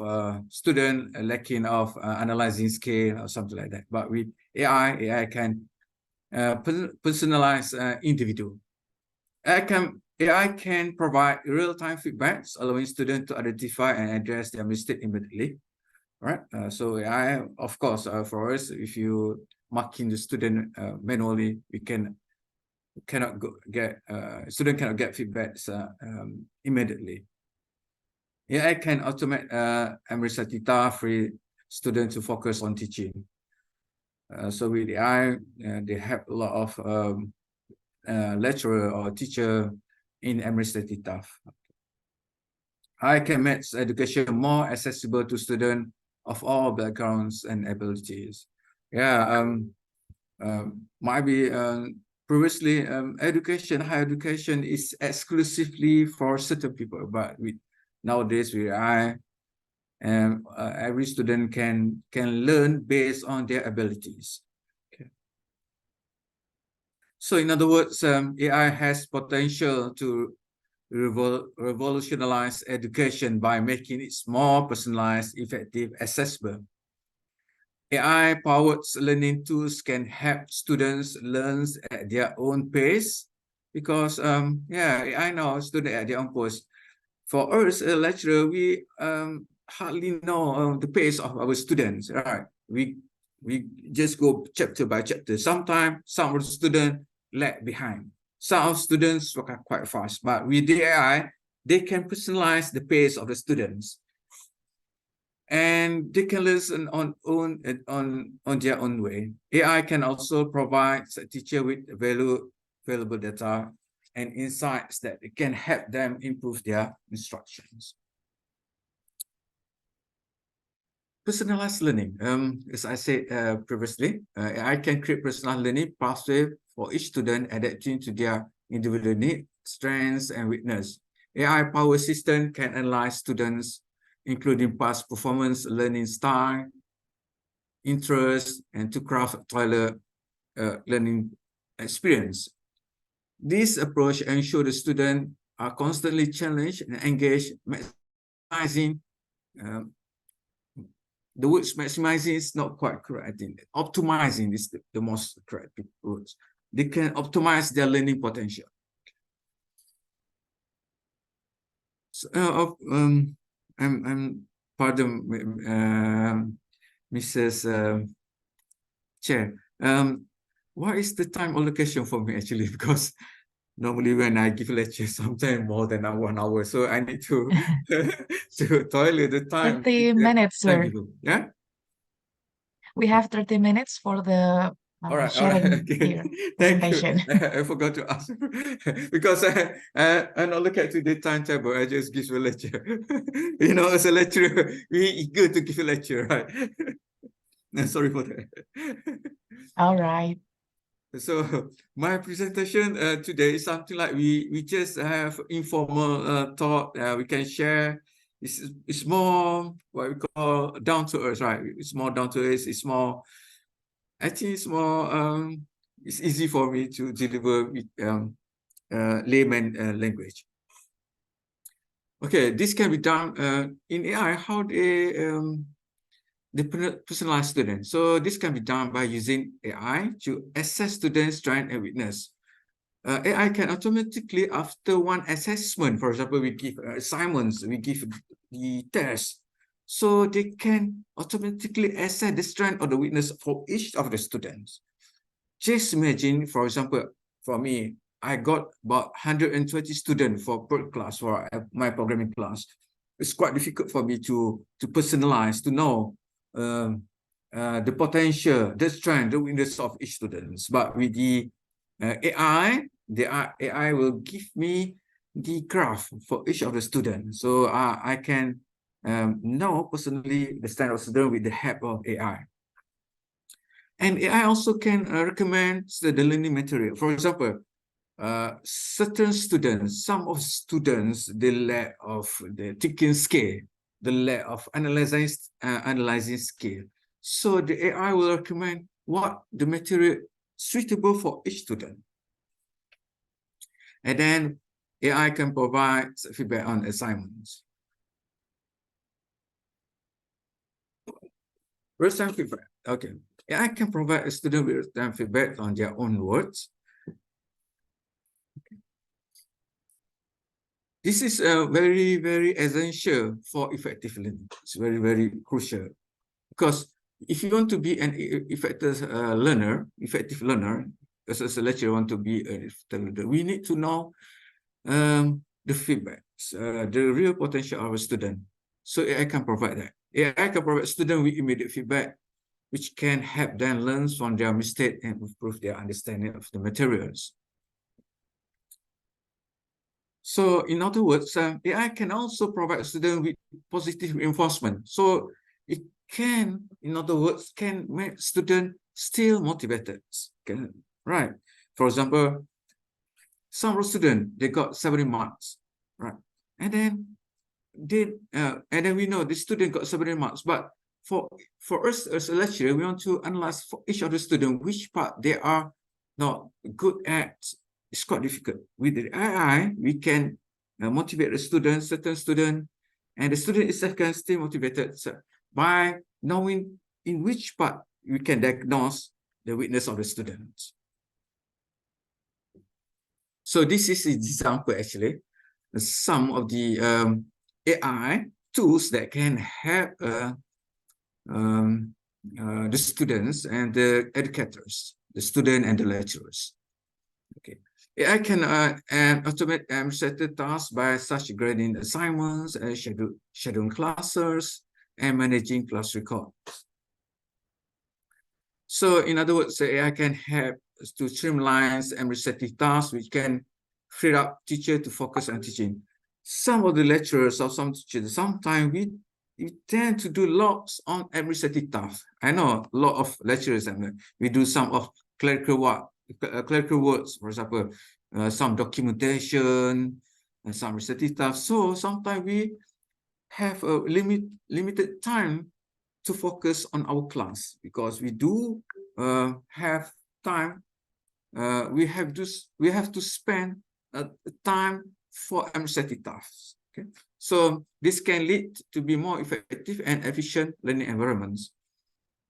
student lacking of analyzing scale or something like that. But with AI can personalize individual. AI can provide real-time feedbacks, allowing students to identify and address their mistake immediately. Right. So AI, of course, for us, if you marking the student manually, we cannot get student cannot get feedbacks immediately. AI can automate administrative tasks, free students to focus on teaching. So with AI, they have a lot of lecturer or teacher in administrative tasks. AI can make education more accessible to students of all backgrounds and abilities. Yeah, might be previously higher education is exclusively for certain people, but nowadays with AI, every student can learn based on their abilities. Okay. So in other words, AI has potential to revolutionize education by making it more personalized, effective, accessible. AI-powered learning tools can help students learn at their own pace, because AI now students at their own pace. For us, a lecturer, we hardly know the pace of our students, right? We just go chapter by chapter. Sometimes some of the students lag behind. Some students work quite fast, but with the AI, they can personalize the pace of the students, and they can listen on their own way. AI can also provide a teacher with valuable data and insights that can help them improve their instructions. Personalized learning. As I said previously, AI can create personalized learning pathway for each student, adapting to their individual needs, strengths, and weakness. AI-powered system can analyze students, including past performance, learning style, interests, and to craft a tailored learning experience. This approach ensures the students are constantly challenged and engaged, maximizing the words maximizing is not quite correct. I think optimizing is the most correct words. They can optimize their learning potential. So, pardon, Mrs. Chair. What is the time allocation for me actually? Because normally when I give lecture, sometimes more than 1 hour, so I need to to toilet the time. 30 minutes, sir. Yeah. We have 30 minutes for the All right, sharing okay. here Thank you. presentation. I forgot to ask because I not look at the timetable. I just give a lecture. You know, as a lecturer, we eager to give a lecture, right? Sorry for that. All right. So my presentation today is something like we just have informal thought we can share. It's more what we call down to earth, right? It's more down to earth. It's more. I think it's more. It's easy for me to deliver with layman language. Okay, this can be done in AI. How the personalized student. So this can be done by using AI to assess students' strength and weakness. AI can automatically, after one assessment, for example, we give assignments, we give the test, so they can automatically assess the strength or the weakness for each of the students. Just imagine, for example, for me, I got about 120 students per class for my programming class. It's quite difficult for me to personalize, to know the potential, the strength, the weakness of each student. But with the AI, the AI will give me the graph for each of the students. So I can know personally the strength of student with the help of AI. And AI also can recommend the learning material. For example, certain students, some of students, the lack of the thinking skill, the lack of analyzing skill. So the AI will recommend what the material suitable for each student. And then AI can provide feedback on assignments. Real-time feedback. Okay. AI can provide a student with real-time feedback on their own words. This is very, very essential for effective learning. It's very, very crucial because if you want to be an effective learner, as a lecturer want to be an effective learner, we need to know the feedbacks, the real potential of a student. So AI can provide that. AI can provide students with immediate feedback, which can help them learn from their mistakes and improve their understanding of the materials. So in other words, AI can also provide students with positive reinforcement. So it can, in other words, can make students still motivated. Right. For example, some students, they got 70 marks, right? And then we know the student got 70 marks, but for us as a lecturer, we want to analyze for each of the students which part they are not good at. It's quite difficult. With the AI, we can motivate the student, certain student, and the student itself can stay motivated by knowing in which part we can diagnose the weakness of the students. So this is an example, actually, some of the AI tools that can help the students and the educators, the student and the lecturers. Okay, AI can automate administrative tasks by such grading assignments, scheduling classes, and managing class records. So, in other words, AI can help to streamline administrative tasks, which can free up teacher to focus on teaching. Some of the lecturers or some teachers, sometimes we tend to do lots on administrative tasks. I know a lot of lecturers, and we do some of clerical works, for example, some documentation and some administrative tasks. So sometimes we have a limited time to focus on our class, because we do have time. We have to spend time for administrative tasks. Okay, so this can lead to be more effective and efficient learning environments.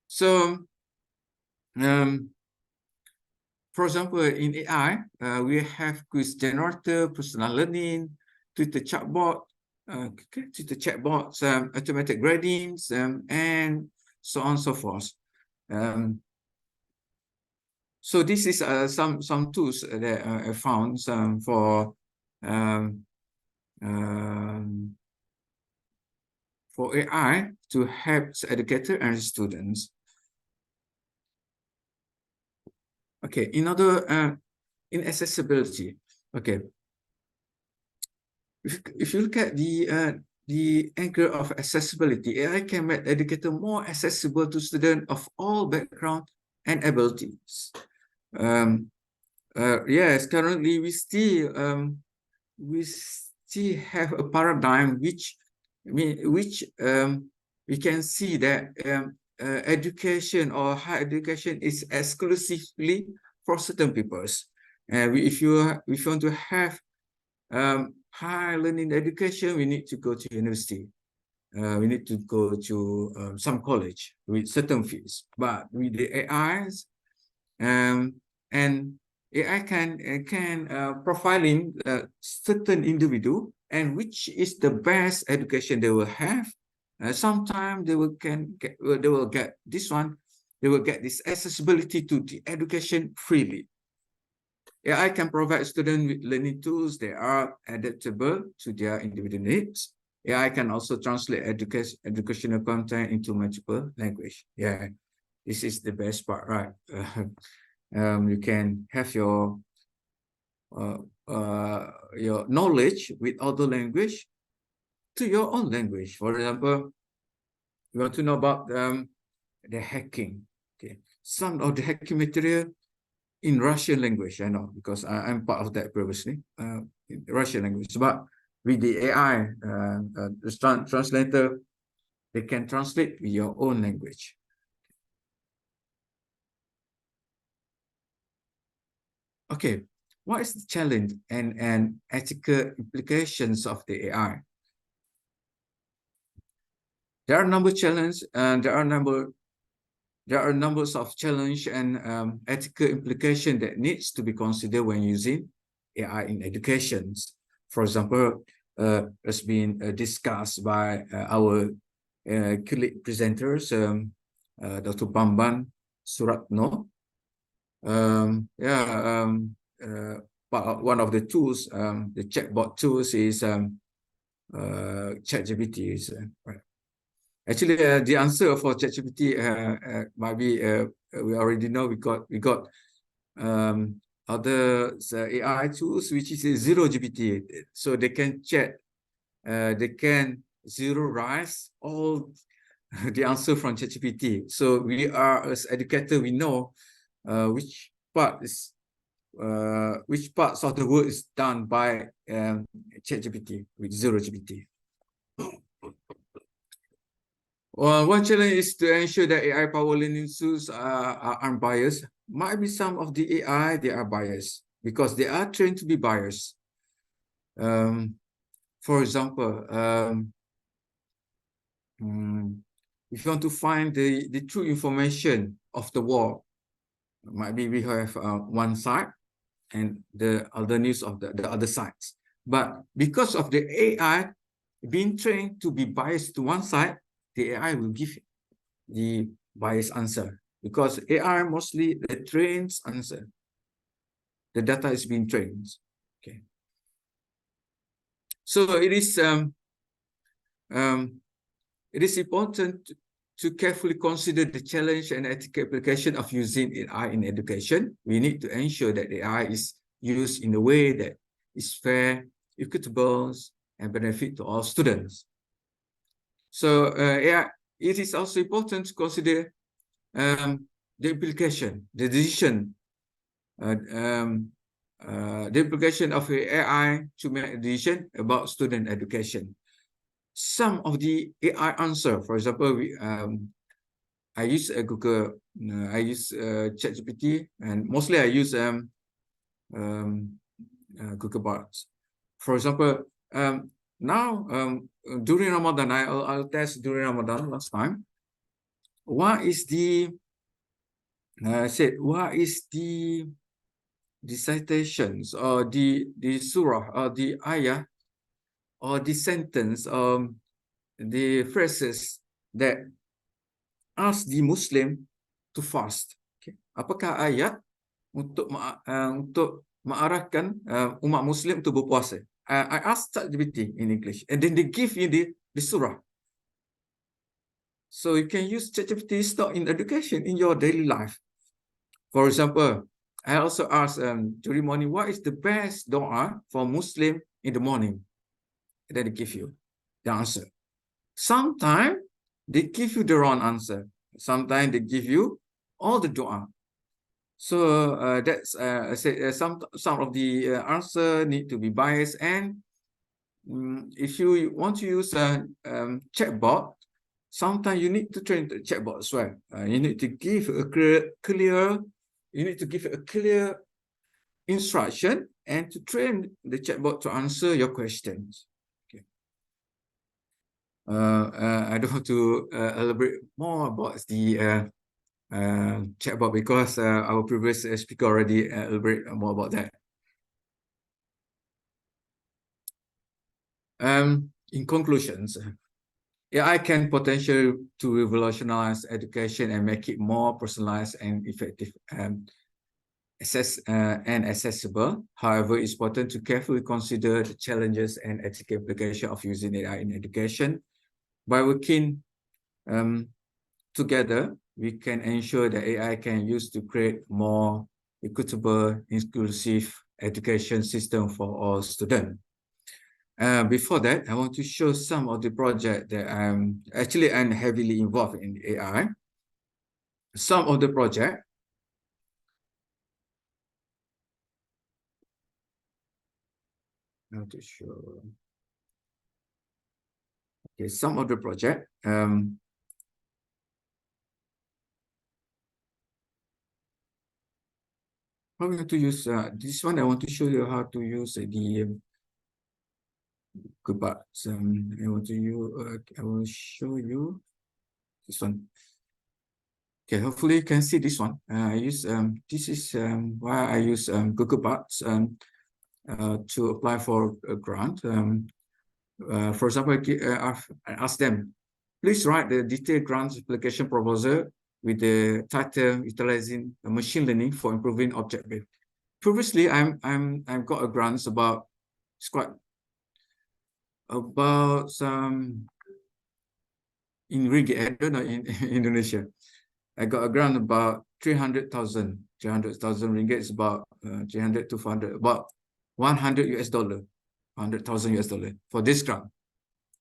So, for example, in AI, we have quiz generator, personal learning, Twitter chatbot, automatic gradings, and so on and so forth. So this is some tools that I found for AI to help educators and students. Okay, in accessibility. Okay, if you look at the angle of accessibility, AI can make educator more accessible to students of all backgrounds and abilities. Yes, currently we still have a paradigm which we can see that education or higher education is exclusively for certain peoples. If you want to have high learning education, we need to go to university. We need to go to some college with certain fees. But with the AIs, and AI can profiling certain individual and which is the best education they will have. Sometimes they will get this one. They will get this accessibility to the education freely. AI can provide students with learning tools that are adaptable to their individual needs. AI can also translate educational content into multiple language. Yeah, this is the best part, right? You can have your knowledge with other language to your own language. For example, you want to know about the hacking. Okay, some of the hacking material in Russian language, I know, because I'm part of that previously, in Russian language. But with the AI, the translator, they can translate with your own language. Okay, what is the challenge and ethical implications of the AI? There are a number of challenges, and there are numbers of challenge and ethical implication that needs to be considered when using AI in education. For example, has been discussed by our colleague presenters, Dr. Bamban Suratno. One of the tools, the chatbot tools, is ChatGPT. Right. Actually, the answer for ChatGPT might be we already know. We got other AI tools which is zero GPT, so they can chat, they can zero-rise all the answer from ChatGPT. So we are, as educator, we know which parts of the work is done by ChatGPT with zero GPT. Well, one challenge is to ensure that AI-powered learning tools are unbiased. Might be some of the AI, they are biased because they are trained to be biased. For example, if you want to find the true information of the war, might be we have one side and the other news of the other sides. But because of the AI, being trained to be biased to one side, the AI will give the biased answer, because AI mostly the trains answer. The data is being trained. Okay. So it is important to carefully consider the challenge and ethical application of using AI in education. We need to ensure that AI is used in a way that is fair, equitable, and benefit to all students. So AI, it is also important to consider the implication, the decision, the implication of AI to make a decision about student education. Some of the AI answer, for example, I use Google, I use ChatGPT, and mostly I use Google Bots. For example, now during Ramadan, I'll test during Ramadan last time. What is the what is the citations or the surah or the ayah or the sentence the phrases that ask the Muslim to fast? Okay. Apakah ayat untuk mengarahkan umat Muslim untuk berpuasa? I asked ChatGPT in English, and then they give you the surah. So you can use ChatGPT stock in education in your daily life. For example, I also asked during morning, what is the best doa for Muslim in the morning? And then they give you the answer. Sometimes they give you the wrong answer. Sometimes they give you all the doa. So that's some of the answer need to be biased. And if you want to use a chatbot, sometimes you need to train the chatbot as well. You need to give a clear instruction and to train the chatbot to answer your questions. Okay. I don't want to elaborate more about the chatbot because our previous speaker already elaborated more about that. In conclusions, AI can potentially to revolutionize education and make it more personalized and effective and accessible. However, it's important to carefully consider the challenges and ethical implications of using AI in education. By working together, we can ensure that AI can use to create more equitable, inclusive education system for all students. Before that, I want to show some of the project that I'm heavily involved in AI. Some of the project. I want to show. Okay, some of the project. I'm going to use this one. I want to show you how to use the Goodbye. I will show you this one. Okay, hopefully you can see this one. I use this is why I use Google Bots to apply for a grant. For example, I ask them, please write the detailed grant application proposal with the title utilizing machine learning for improving object-based. Previously, I've got a grant about some in ringgit. I don't know in Indonesia. I got a grant about 300,000 ringgit is about 300 to 400, about $100 $100,000 for this grant,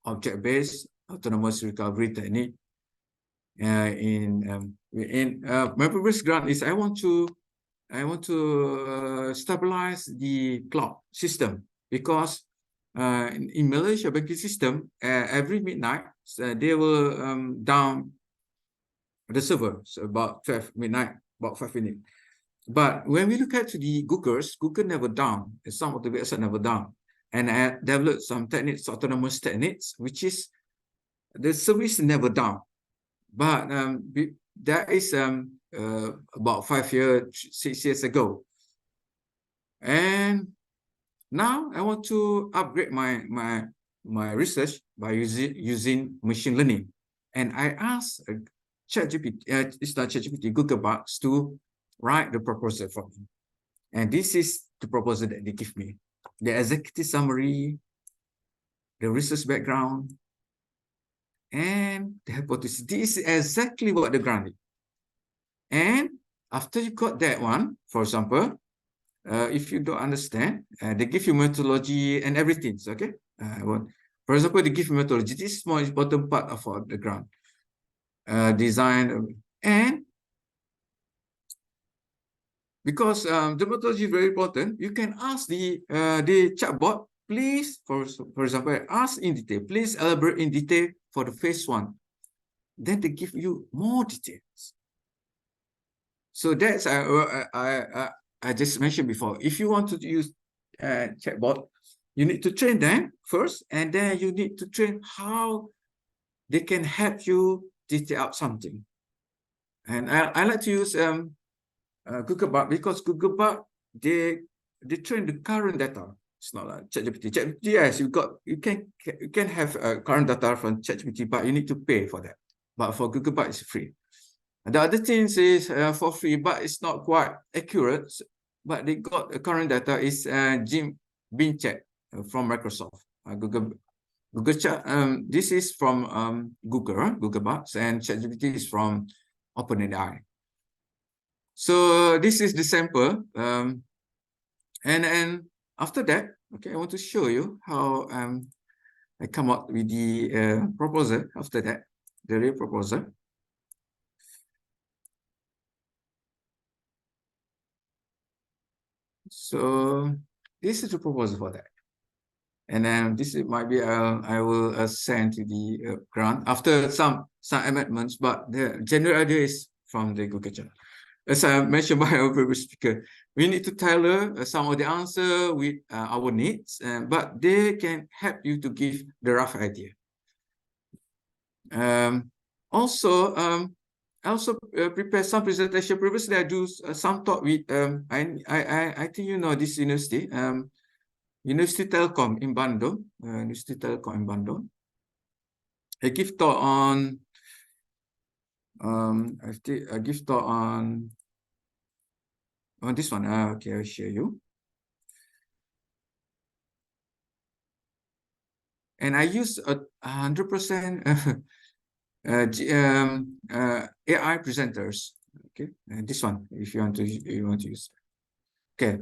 object-based autonomous recovery technique. My previous grant is I want to stabilize the cloud system, because in Malaysia banking system every midnight they will down the server, so about 12 midnight, about 5 minutes. But when we look at the Google never down, and some of the websites never down. And I developed some techniques, autonomous techniques, which is the service never down. But that is about 5 years, 6 years ago. And now I want to upgrade my my research by using machine learning. And I asked ChatGPT, it's not ChatGPT, Google Box to write the proposal for me. And this is the proposal that they give me. The executive summary, the research background, and the hypothesis. This is exactly what the grant is. And after you got that one, for example, if you don't understand, they give you methodology and everything, okay? For example, they give you methodology. This is more important part of the grant. Design, and because the methodology is very important, you can ask the chatbot, please, for example, ask in detail, please elaborate in detail for the phase 1. Then they give you more details. So that's I just mentioned before. If you want to use chatbot, you need to train them first, and then you need to train how they can help you detail out something. And I like to use Googlebot, because Googlebot they train the current data. It's not like ChatGPT. ChatGPT, yes, you can have current data from ChatGPT, but you need to pay for that. But for Googlebot, it's free. And the other things is for free, but it's not quite accurate. But they got the current data is Bing Chat from Microsoft. Google Chat. This is from Googlebot, and ChatGPT is from OpenAI. So this is the sample, and after that, okay, I want to show you how I come up with the proposal. After that, the real proposal. So this is the proposal for that, and then this might be I will send to the grant after some amendments, but the general idea is from the Google Chat. As I mentioned by our previous speaker, we need to tailor some of the answer with our needs, but they can help you to give the rough idea. Also prepare some presentation. Previously, I do some talk with I think you know this university, University Telkom in Bandung. University Telkom in Bandung. I give talk on. I give talk on this one. Okay, I'll share you. And I use 100% AI presenters. Okay, and this one, if you want to use. Okay,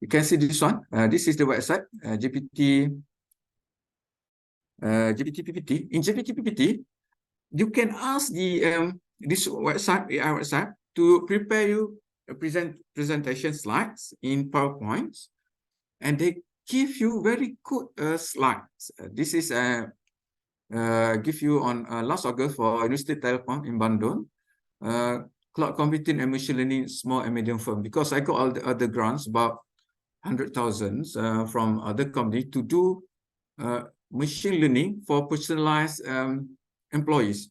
you can see this one. This is the website GPT PPT. In GPT PPT, you can ask the this website, AI website, to prepare you a presentation slides in PowerPoint, and they give you very good slides. This is give you on last August for University Telkom in Bandung, cloud computing and machine learning small and medium firm, because I got all the other grants, about 100,000 from other company to do machine learning for personalized employees.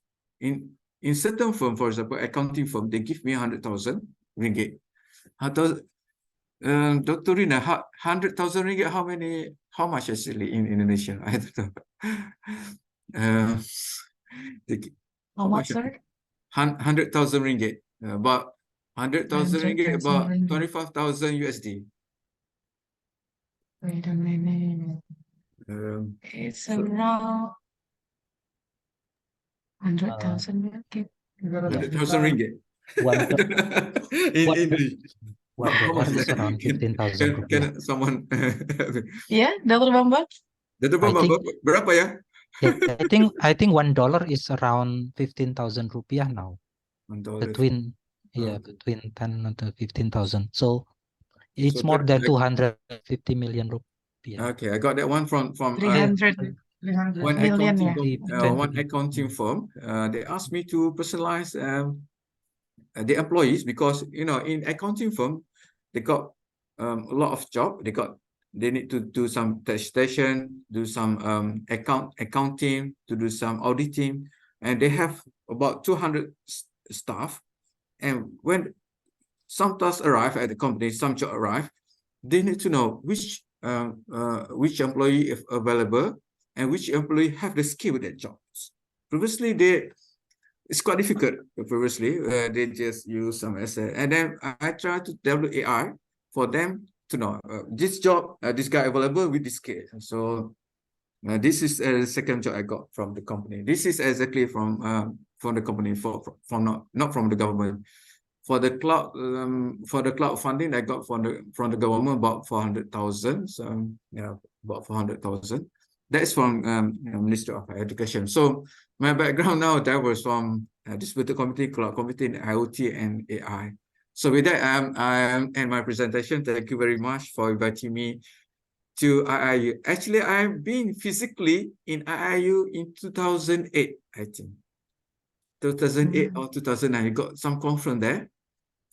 In certain firm, for example, accounting firm, they give me 100,000 ringgit. Dr. Rina, 100,000 ringgit, how much actually in Indonesia? I don't know. How much, sir? 100,000 ringgit. About 100,000 ringgit, about 25,000 USD. Wait a minute. It's around 100,000 ringgit. 100,000 ringgit. $1 is around 15,000 rupiah. Can someone? Ya, Dr. Bambang? Dr. Bambang, berapa ya? I think $1 is around 15,000 rupiah now. Between 10 and 15,000. So it's more than 250 million rupiah. Okay, I got that one from 300 one million, accounting firm. They asked me to personalize the employees, because in accounting firm they got a lot of job. They need to do some taxation, do some accounting, to do some auditing, and they have about 200 staff. And when some tasks arrive at the company, some job arrive, they need to know which employee is available and which employee have the skill with that job. Previously, it's quite difficult. Previously, they just use some essay, and then I try to develop AI for them to know this job, this guy available with this skill. So this is the second job I got from the company. This is exactly from the company, from not from the government. For the cloud funding, I got from the government about 400,000. So yeah, about 400,000. That's from Ministry of Education. So my background now that was from distributed computing, cloud computing, IoT, and AI. So with that, I end my presentation. Thank you very much for inviting me to IIU. Actually, I've been physically in IIU in 2008, I think. 2008 or 2009, I got some conference there.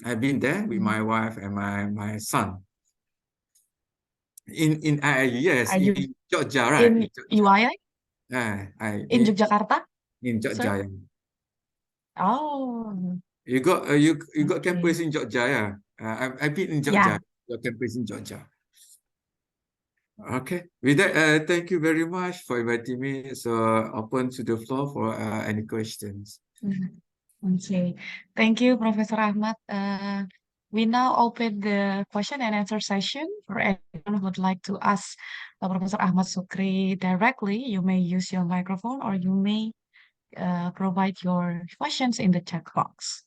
I've been there with my wife and my son. In IIU, yes, Are you in Jogja, right? in UII? In Yogyakarta? In Jogja. Oh, You got you got campus okay. in Jogja, yeah. I've been in Yeah. Jogja. Your campus in Jogja. Okay. With that, thank you very much for inviting me. So open to the floor for any questions. Okay. Thank you, Professor Ahmad. We now open the question and answer session for anyone who would like to ask Professor Ahmad Sukri directly. You may use your microphone or you may provide your questions in the chat box.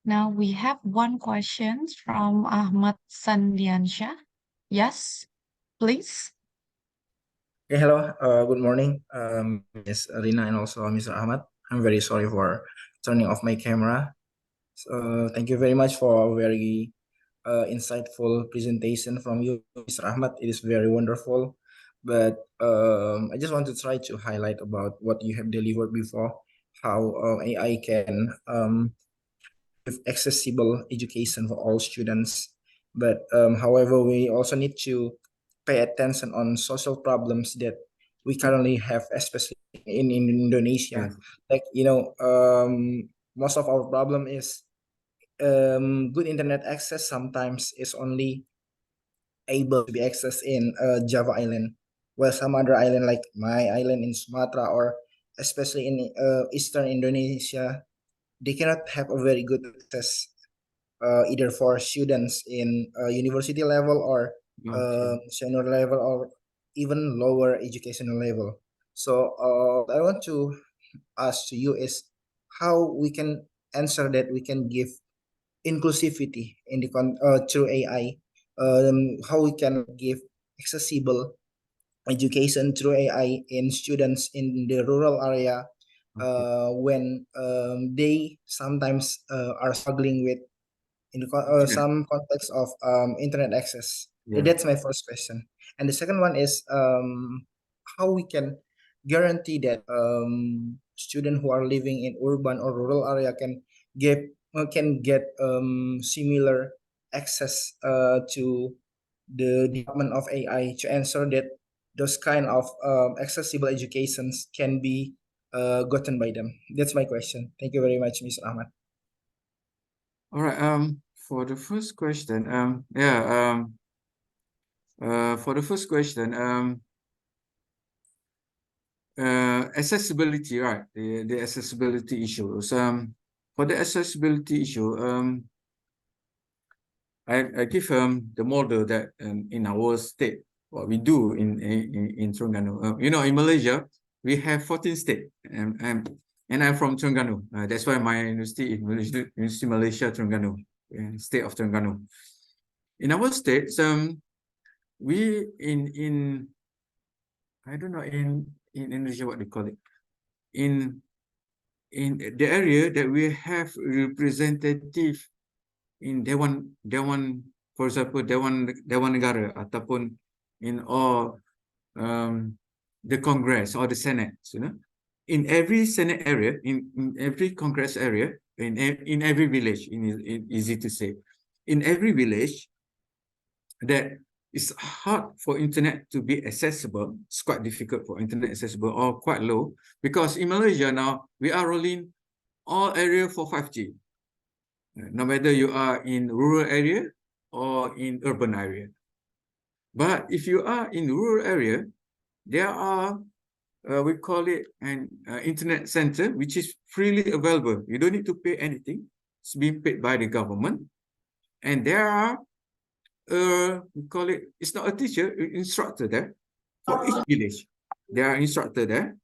Now we have one question from Ahmad Sandiansha. Yes, please. Okay, hello. Good morning, Ms. Rina and also Mr. Ahmad. I'm very sorry for turning off my camera. So thank you very much for a very insightful presentation from you, Mr. Ahmad. It is very wonderful. But I just want to try to highlight about what you have delivered before, how AI can give accessible education for all students. But however, we also need to pay attention on social problems that we currently have, especially in Indonesia. Yes. Like, most of our problem is good internet access sometimes is only able to be accessed in Java Island, while some other island like my island in Sumatra or especially in Eastern Indonesia, they cannot have a very good access either for students in university level or senior level or even lower educational level. So I want to ask to you is how we can answer that we can give inclusivity in the through AI, how we can give accessible education through AI in students in the rural area when they sometimes are struggling with some context of internet access. That's my first question. And the second one is how we can guarantee that students who are living in urban or rural area can get similar access to the development of AI to ensure that those kind of accessible educations can be gotten by them. That's my question. Thank you very much, Mr. Ahmad. All right. For the first question, accessibility, right? The accessibility issues. For the accessibility issue, I give the model that in our state, what we do in Terengganu. In Malaysia, we have 14 states, and I'm from Terengganu. That's why my university is University Malaysia Terengganu, state of Terengganu. In our state, we in I don't know in Indonesia what they call it. In the area that we have representative in Dewan, for example, Dewan Negara ataupun in all the Congress or the Senate, in every Senate area, in every Congress area, in every village, easy to say, in every village, that it's hard for internet to be accessible. It's quite difficult for internet accessible or quite low, because in Malaysia now we are rolling all area for 5G. No matter you are in rural area or in urban area. But if you are in rural area, there are we call it an internet center, which is freely available. You don't need to pay anything. It's being paid by the government. And there are, we call it, it's not a teacher, instructor there. For each village, there are instructor there.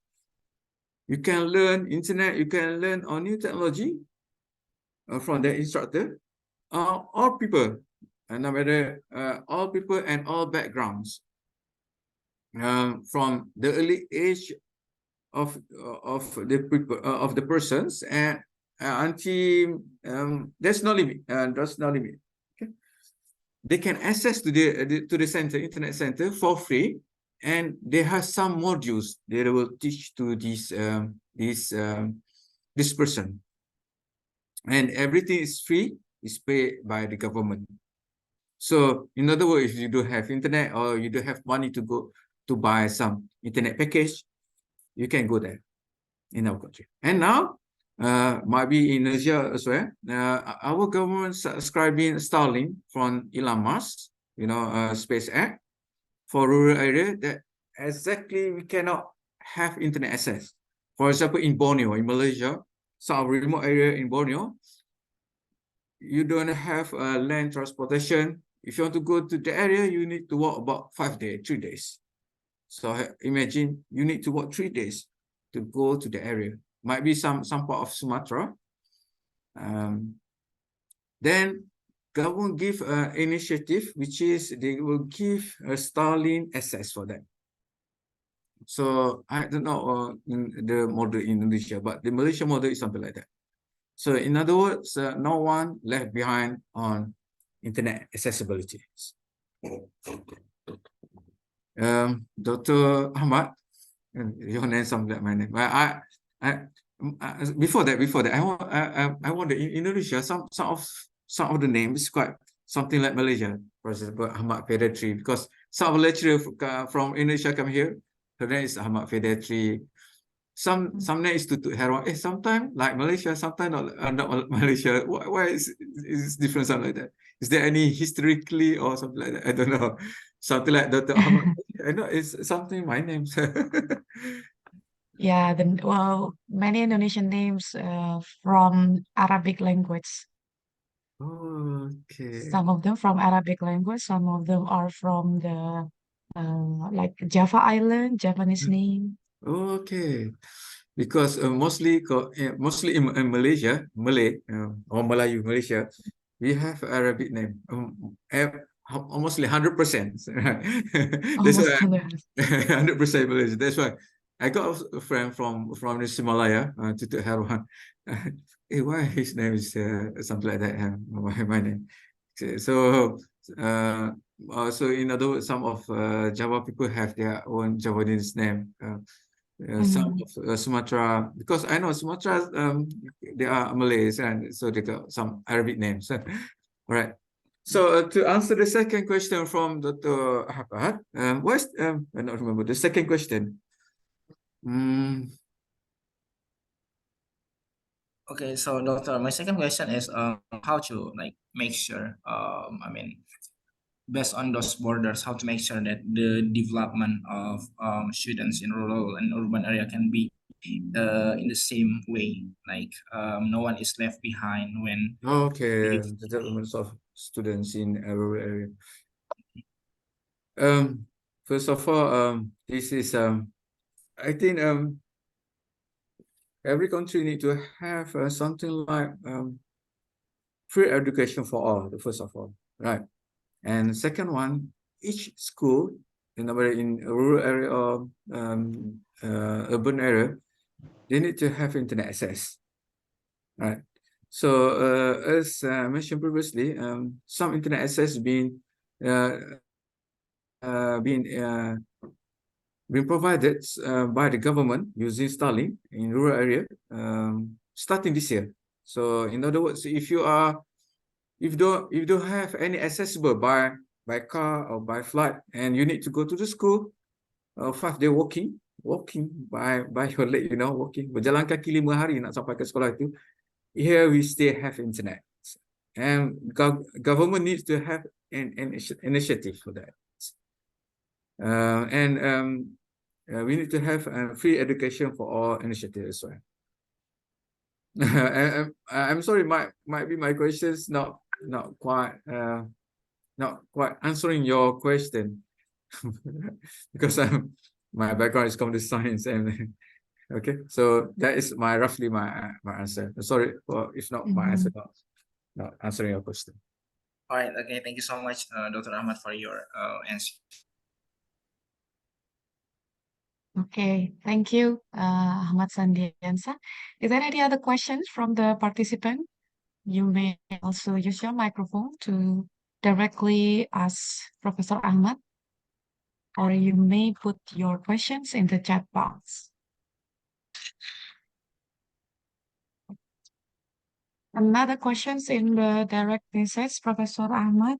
You can learn internet, you can learn on new technology from the instructor. All people, no matter all people and all backgrounds. From the early age of the people of the persons and until there's no limit. There's no limit. Okay, they can access to the center, internet center, for free, and they have some modules they will teach to this person, and everything is free, is paid by the government. So in other words, if you don't have internet or you don't have money to go to buy some internet package, you can go there in our country. And now, might be in Asia as well, our government subscribing Starlink from Elon Musk, SpaceX, for rural area that exactly we cannot have internet access. For example, in Borneo, in Malaysia, some remote area in Borneo, you don't have land transportation. If you want to go to the area, you need to walk about 3 days. So imagine you need to walk 3 days to go to the area. Might be some part of Sumatra. Then government give initiative, which is they will give a Starlink access for that. So I don't know in the model in Indonesia, but the Malaysia model is something like that. So in other words, no one left behind on internet accessibility. Dr. Ahmad, your name sounds like my name. Before that, I wonder in Indonesia, some of the names is quite something like Malaysia. For example, Ahmad Pedetri, because some of the lecturers from Indonesia come here. Her name is Ahmad Pedetri. Some name is Tutut Herwan. Sometimes like Malaysia, sometimes not Malaysia. Why is different something like that? Is there any historically or something like that? I don't know. Something like Dr. Ahmad. I know it's something my name. Yeah, many Indonesian names from Arabic language. Okay. Some of them from Arabic language, some of them are from the like Java Island, Japanese name. Okay. Because mostly in Malaysia, Malay or Melayu, Malaysia, we have Arabic name. Mostly 100%. That's Almost why 100%. 100% Malaysia. That's why I got a friend from the Himalaya, Tutut Herwan. Hey, why his name is something like that? My name. So in other words, some of Java people have their own Javanese name. Some of Sumatra, because I know Sumatra, they are Malays, and so they got some Arabic names. All right. So to answer the second question from Dr. Ahmad, I don't remember the second question. Okay, so doctor, my second question is how to make sure based on those borders, how to make sure that the development of students in rural and urban area can be in the same way, no one is left behind when the development of students in a rural area. First of all, this is I think every country need to have something like free education for all. First of all, right? And second one, each school in a rural area or urban area, they need to have internet access, right? So as mentioned previously, some internet access being provided by the government using Starlink in rural area starting this year. So in other words, if you don't have any accessible by car or by flight, and you need to go to the school, 5 day walking by your leg, walking, berjalan kaki 5 hari nak sampai ke sekolah itu. Here we still have internet, and government needs to have an initiative for that. we need to have free education for all initiatives as well. I'm sorry, might be my questions not quite answering your question because my background is computer science and okay, so that is roughly my answer. Sorry for if not my answer not answering your question. All right. Okay. Thank you so much, Dr. Ahmad, for your answer. Okay, thank you, Ahmad Sandiansa. Is there any other questions from the participant? You may also use your microphone to directly ask Professor Ahmad, or you may put your questions in the chat box. Another questions in the direct message, Professor Ahmad.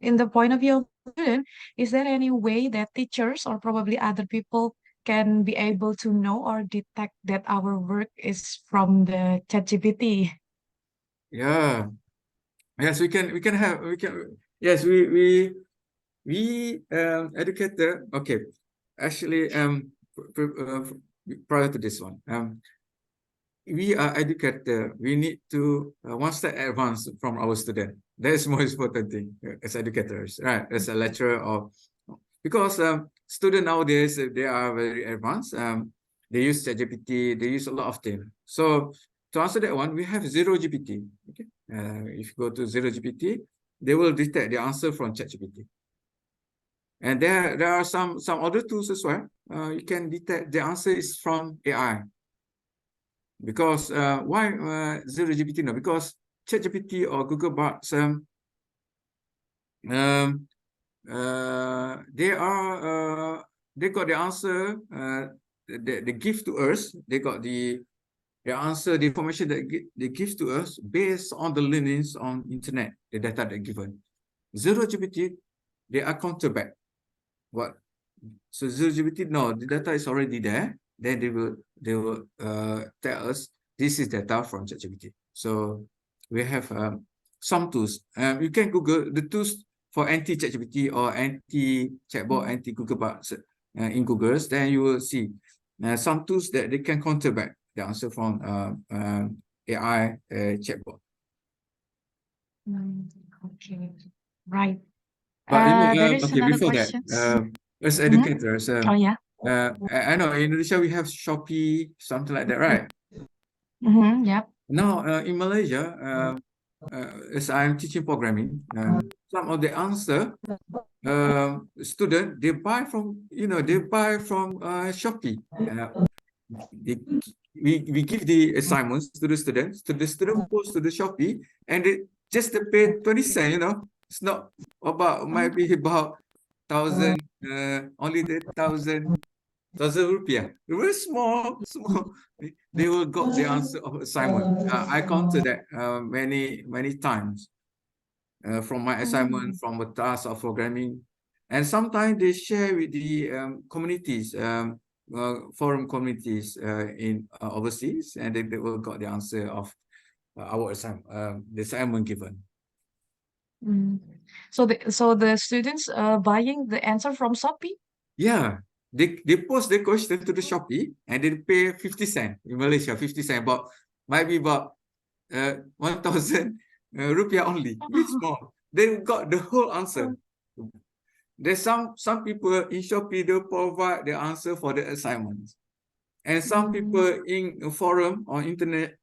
In the point of view of student, is there any way that teachers or probably other people can be able to know or detect that our work is from the ChatGPT? Yeah. Yes, we can yes, we educator. Okay. Actually, prior to this one, we are educator. We need to one step advance from our student. That is most important thing as educators, right? As a lecturer or because student nowadays they are very advanced. They use ChatGPT. They use a lot of things. So to answer that one, we have Zero GPT. Okay, if you go to Zero GPT, they will detect the answer from ChatGPT. And there are some other tools as well. You can detect the answer is from AI. Because why Zero GPT? No, because ChatGPT or Google Bots, they got the answer. They give to us. They got the answer, the information that they give to us based on the learnings on internet, the data they're given. Zero GPT, they are counterback. What? So Zero GPT, no, the data is already there. Then they will tell us this is data from ChatGPT. So we have some tools. You can Google the tools for anti-ChatGPT or anti-chatbot, anti-Google bots in Google's. Then you will see some tools that they can counterback the answer from AI chatbot. Okay, right. But There is okay, another before question. that, as educators, Oh yeah. I know in Indonesia we have Shopee, something like that, right? Yep. Now in Malaysia, as I'm teaching programming, some of the answer, student they buy from Shopee. We give the assignments to the students. The student goes to the Shopee and they just pay 20 cents. It's not about might be about 1,000, only the 1,000 rupiah. Very small. They will got the answer of assignment. I counted that many times from my assignment, from a task of programming, and sometimes they share with the communities, forum communities in overseas, and they will got the answer of our assignment, the assignment given. So the students buying the answer from Shopee? Yeah, they post the question to the Shopee and they pay 50 cents in Malaysia, 50 cents, might be about 1,000 rupiah only. Very small. They got the whole answer. There's some people in Shopee, they provide the answer for the assignments. And some people in a forum or internet,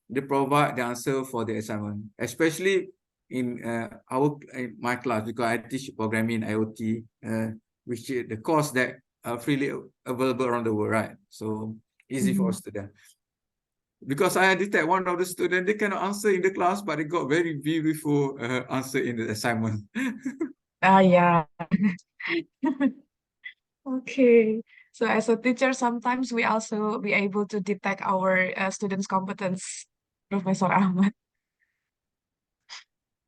they provide the answer for the assignment, especially in my class, because I teach programming IoT, which is the course that are freely available around the world, right? So easy for a student. Because I detect one of the students, they cannot answer in the class, but they got very beautiful answer in the assignment. Yeah. Okay. So as a teacher, sometimes we also be able to detect our students' competence, Professor Ahmad.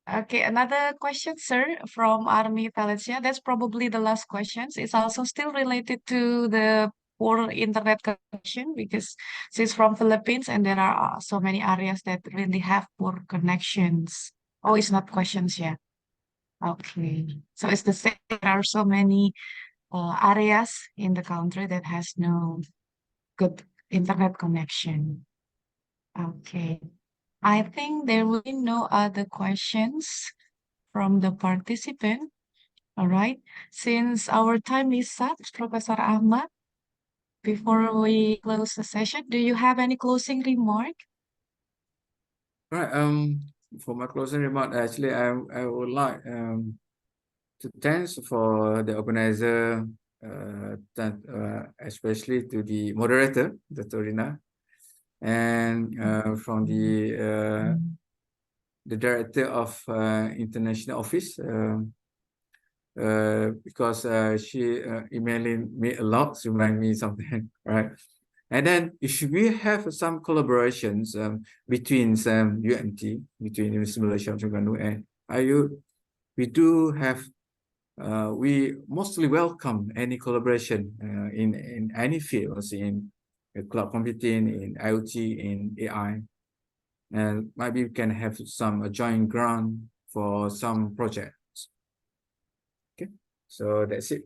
Okay, another question, sir, from Army Valencia. That's probably the last question. It's also still related to the poor internet connection because she's from Philippines and there are so many areas that really have poor connections. Oh, it's not questions yet. Okay. So it's the same. There are so many areas in the country that has no good internet connection. Okay. I think there will be no other questions from the participant. All right. Since our time is up, Professor Ahmad, before we close the session, do you have any closing remark? Right. For my closing remark, actually, I would like to thanks for the organizer, especially to the moderator, Dr. Rina, and from the director of international office, because she emailing me a lot to remind me something, right? And then if we have some collaborations between some UMT, between University of Malaysia Terengganu and IU, we do have, we mostly welcome any collaboration in any fields, in cloud computing, in IoT, in AI. And maybe we can have some joint grant for some projects. Okay, so that's it.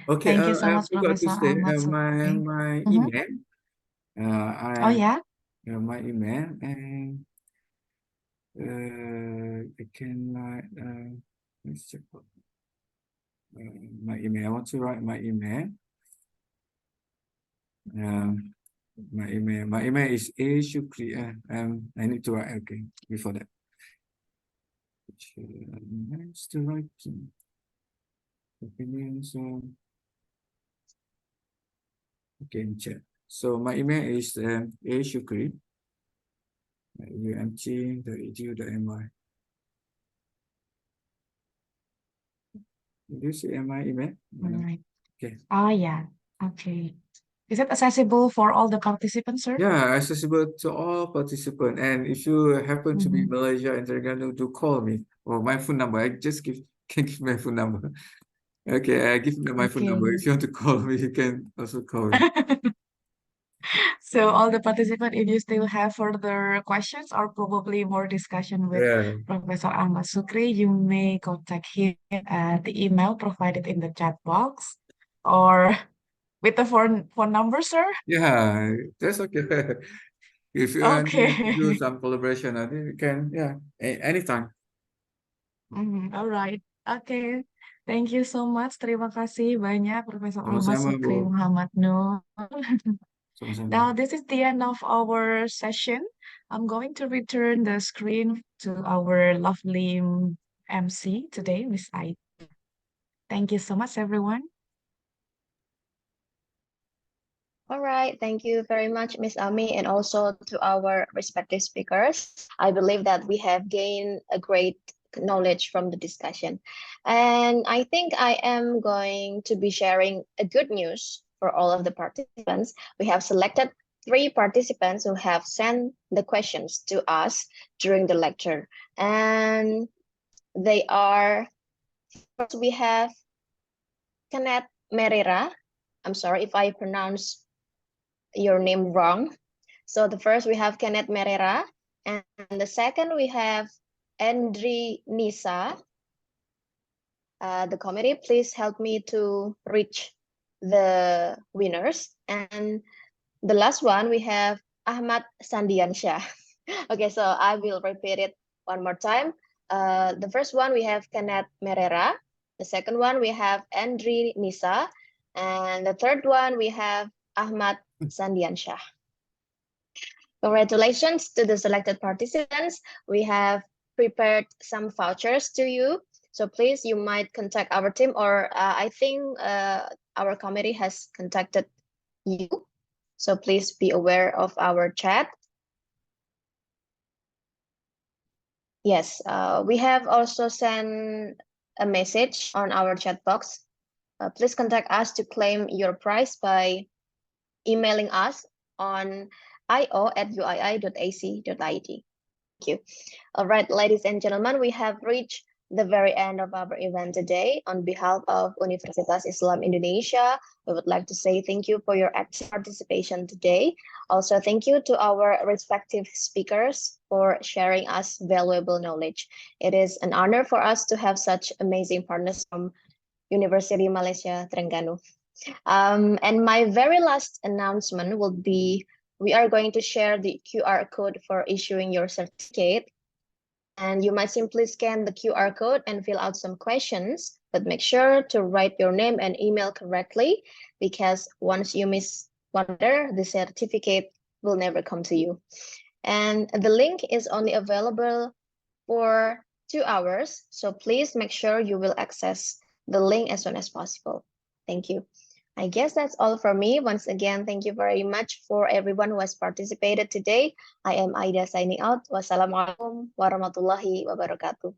Okay, Thank you so I much, forgot to Professor say Ahmad. my email. Oh, yeah? My email, and I can let's check my email. I want to write my email. My email is A Shukri. I need to write before that. Still writing opinions. Okay, in chat. So my email is A Shukri umt.edu.my. Do you see my email? All right. Okay. Oh, yeah. Okay. Is it accessible for all the participants, sir? Yeah, accessible to all participants. And if you happen to be in Malaysia and Terengganu, do call me or my phone number. I just can give my phone number. Okay, I give my phone number. If you want to call me, you can also call me. So all the participants, if you still have further questions or probably more discussion with Yeah. Professor Ahmad Sukri, you may contact him at the email provided in the chat box or with the phone number, sir. Yeah, that's okay. If you want to do Okay. some collaboration, I think you can, yeah, anytime. All right. Okay. Thank you so much. Terima kasih banyak, Profesor Ahmad Sama-sama, Sukri Bu. Muhammad Nur. Sama-sama. Now, this is the end of our session. I'm going to return the screen to our lovely MC today, Miss Ai. Thank you so much, everyone. All right, thank you very much, Miss Ami, and also to our respective speakers. I believe that we have gained a great knowledge from the discussion. And I think I am going to be sharing a good news for all of the participants. We have selected 3 participants who have sent the questions to us during the lecture. And they are, first we have Kenneth Merera. I'm sorry if I pronounce your name wrong. So the first we have Kenneth Merera, and the second we have Andri Nisa. The committee, please help me to reach the winners. And the last one we have Ahmad Sandiansyah. Okay, so I will repeat it one more time. The first one we have Kenneth Merera. The second one we have Andri Nisa. And the third one we have Ahmad Sandiansyah. Congratulations to the selected participants. We have prepared some vouchers to you. So please, you might contact our team, or I think our committee has contacted you. So please be aware of our chat. Yes, we have also sent a message on our chat box. Please contact us to claim your prize by emailing us on io@uii.ac.id. Thank you. All right, ladies and gentlemen, we have reached the very end of our event today. On behalf of Universitas Islam Indonesia, we would like to say thank you for your active participation today. Also, thank you to our respective speakers for sharing us valuable knowledge. It is an honor for us to have such amazing partners from University Malaysia Terengganu. And my very last announcement will be we are going to share the QR code for issuing your certificate. And you might simply scan the QR code and fill out some questions, but make sure to write your name and email correctly, because once you miss one letter, the certificate will never come to you. And the link is only available for 2 hours, so please make sure you will access the link as soon as possible. Thank you. I guess that's all for me. Once again, thank you very much for everyone who has participated today. I am Aida signing out. Wassalamualaikum warahmatullahi wabarakatuh.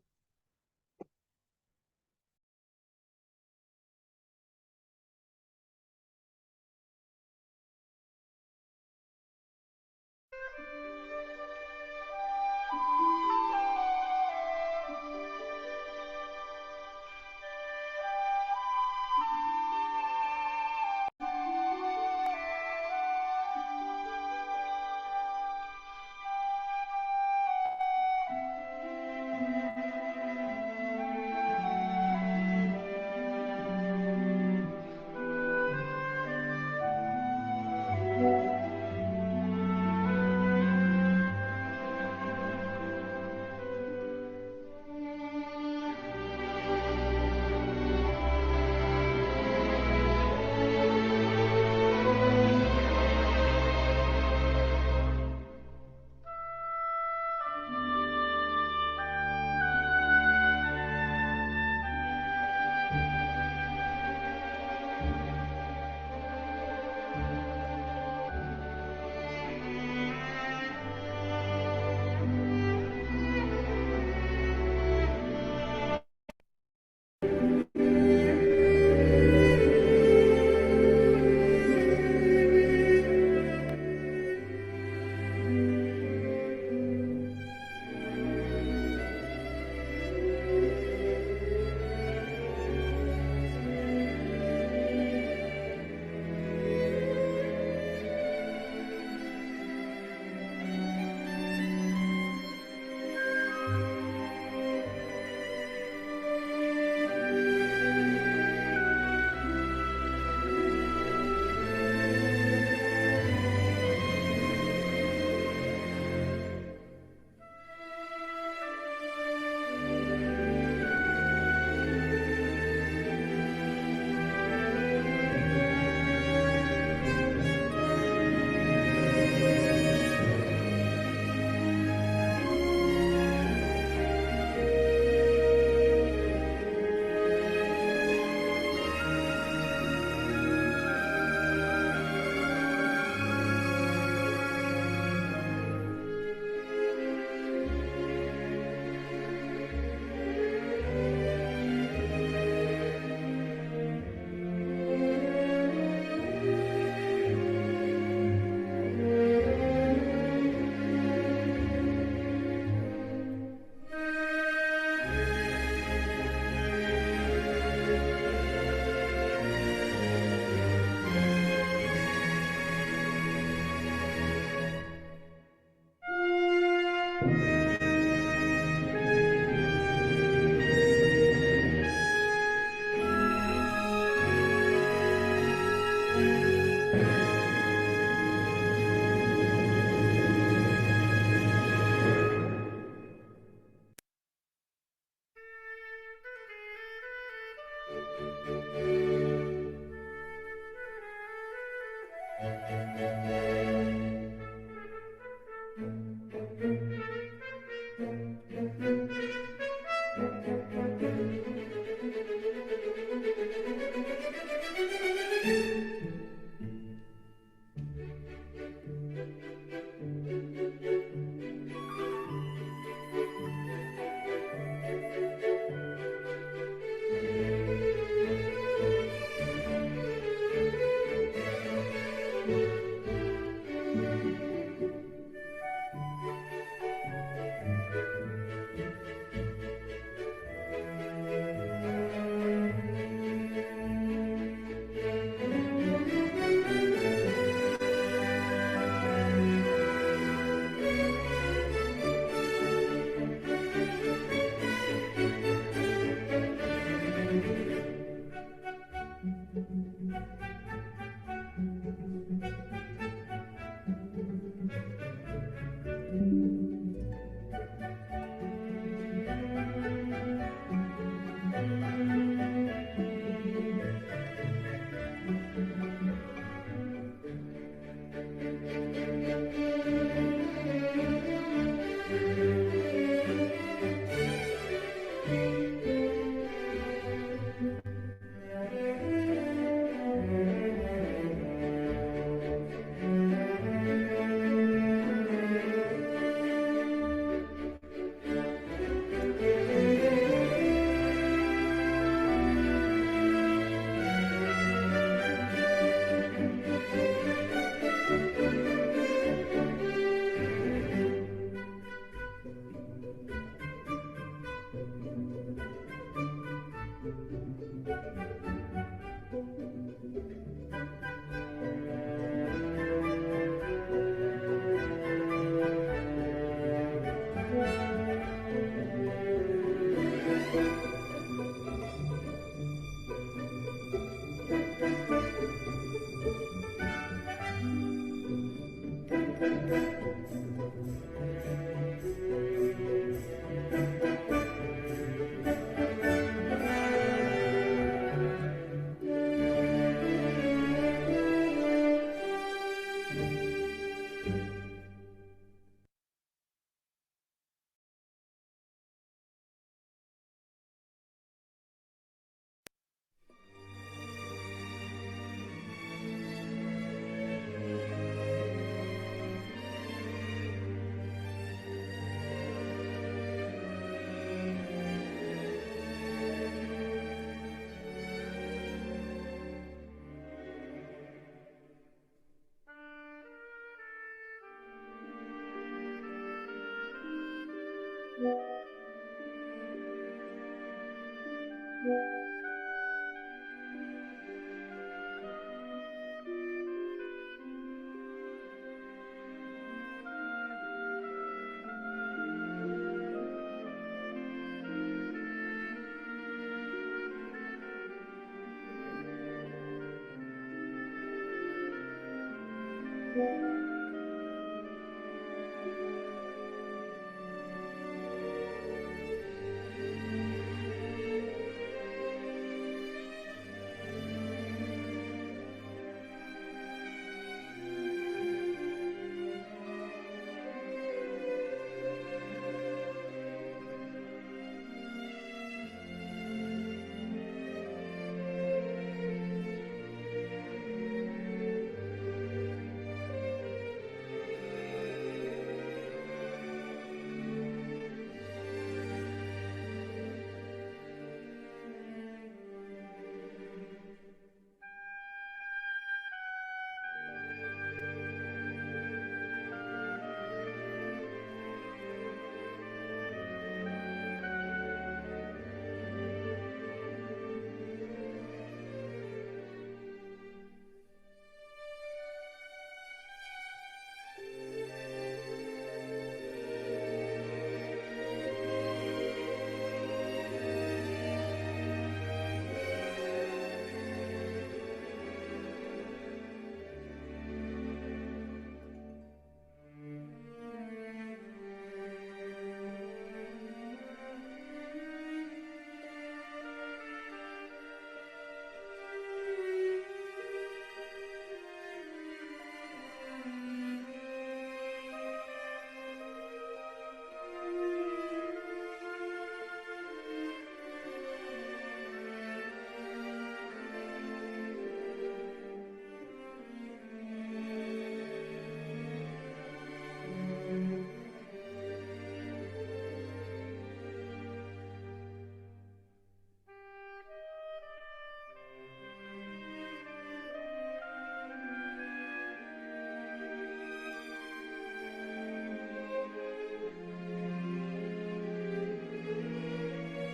you.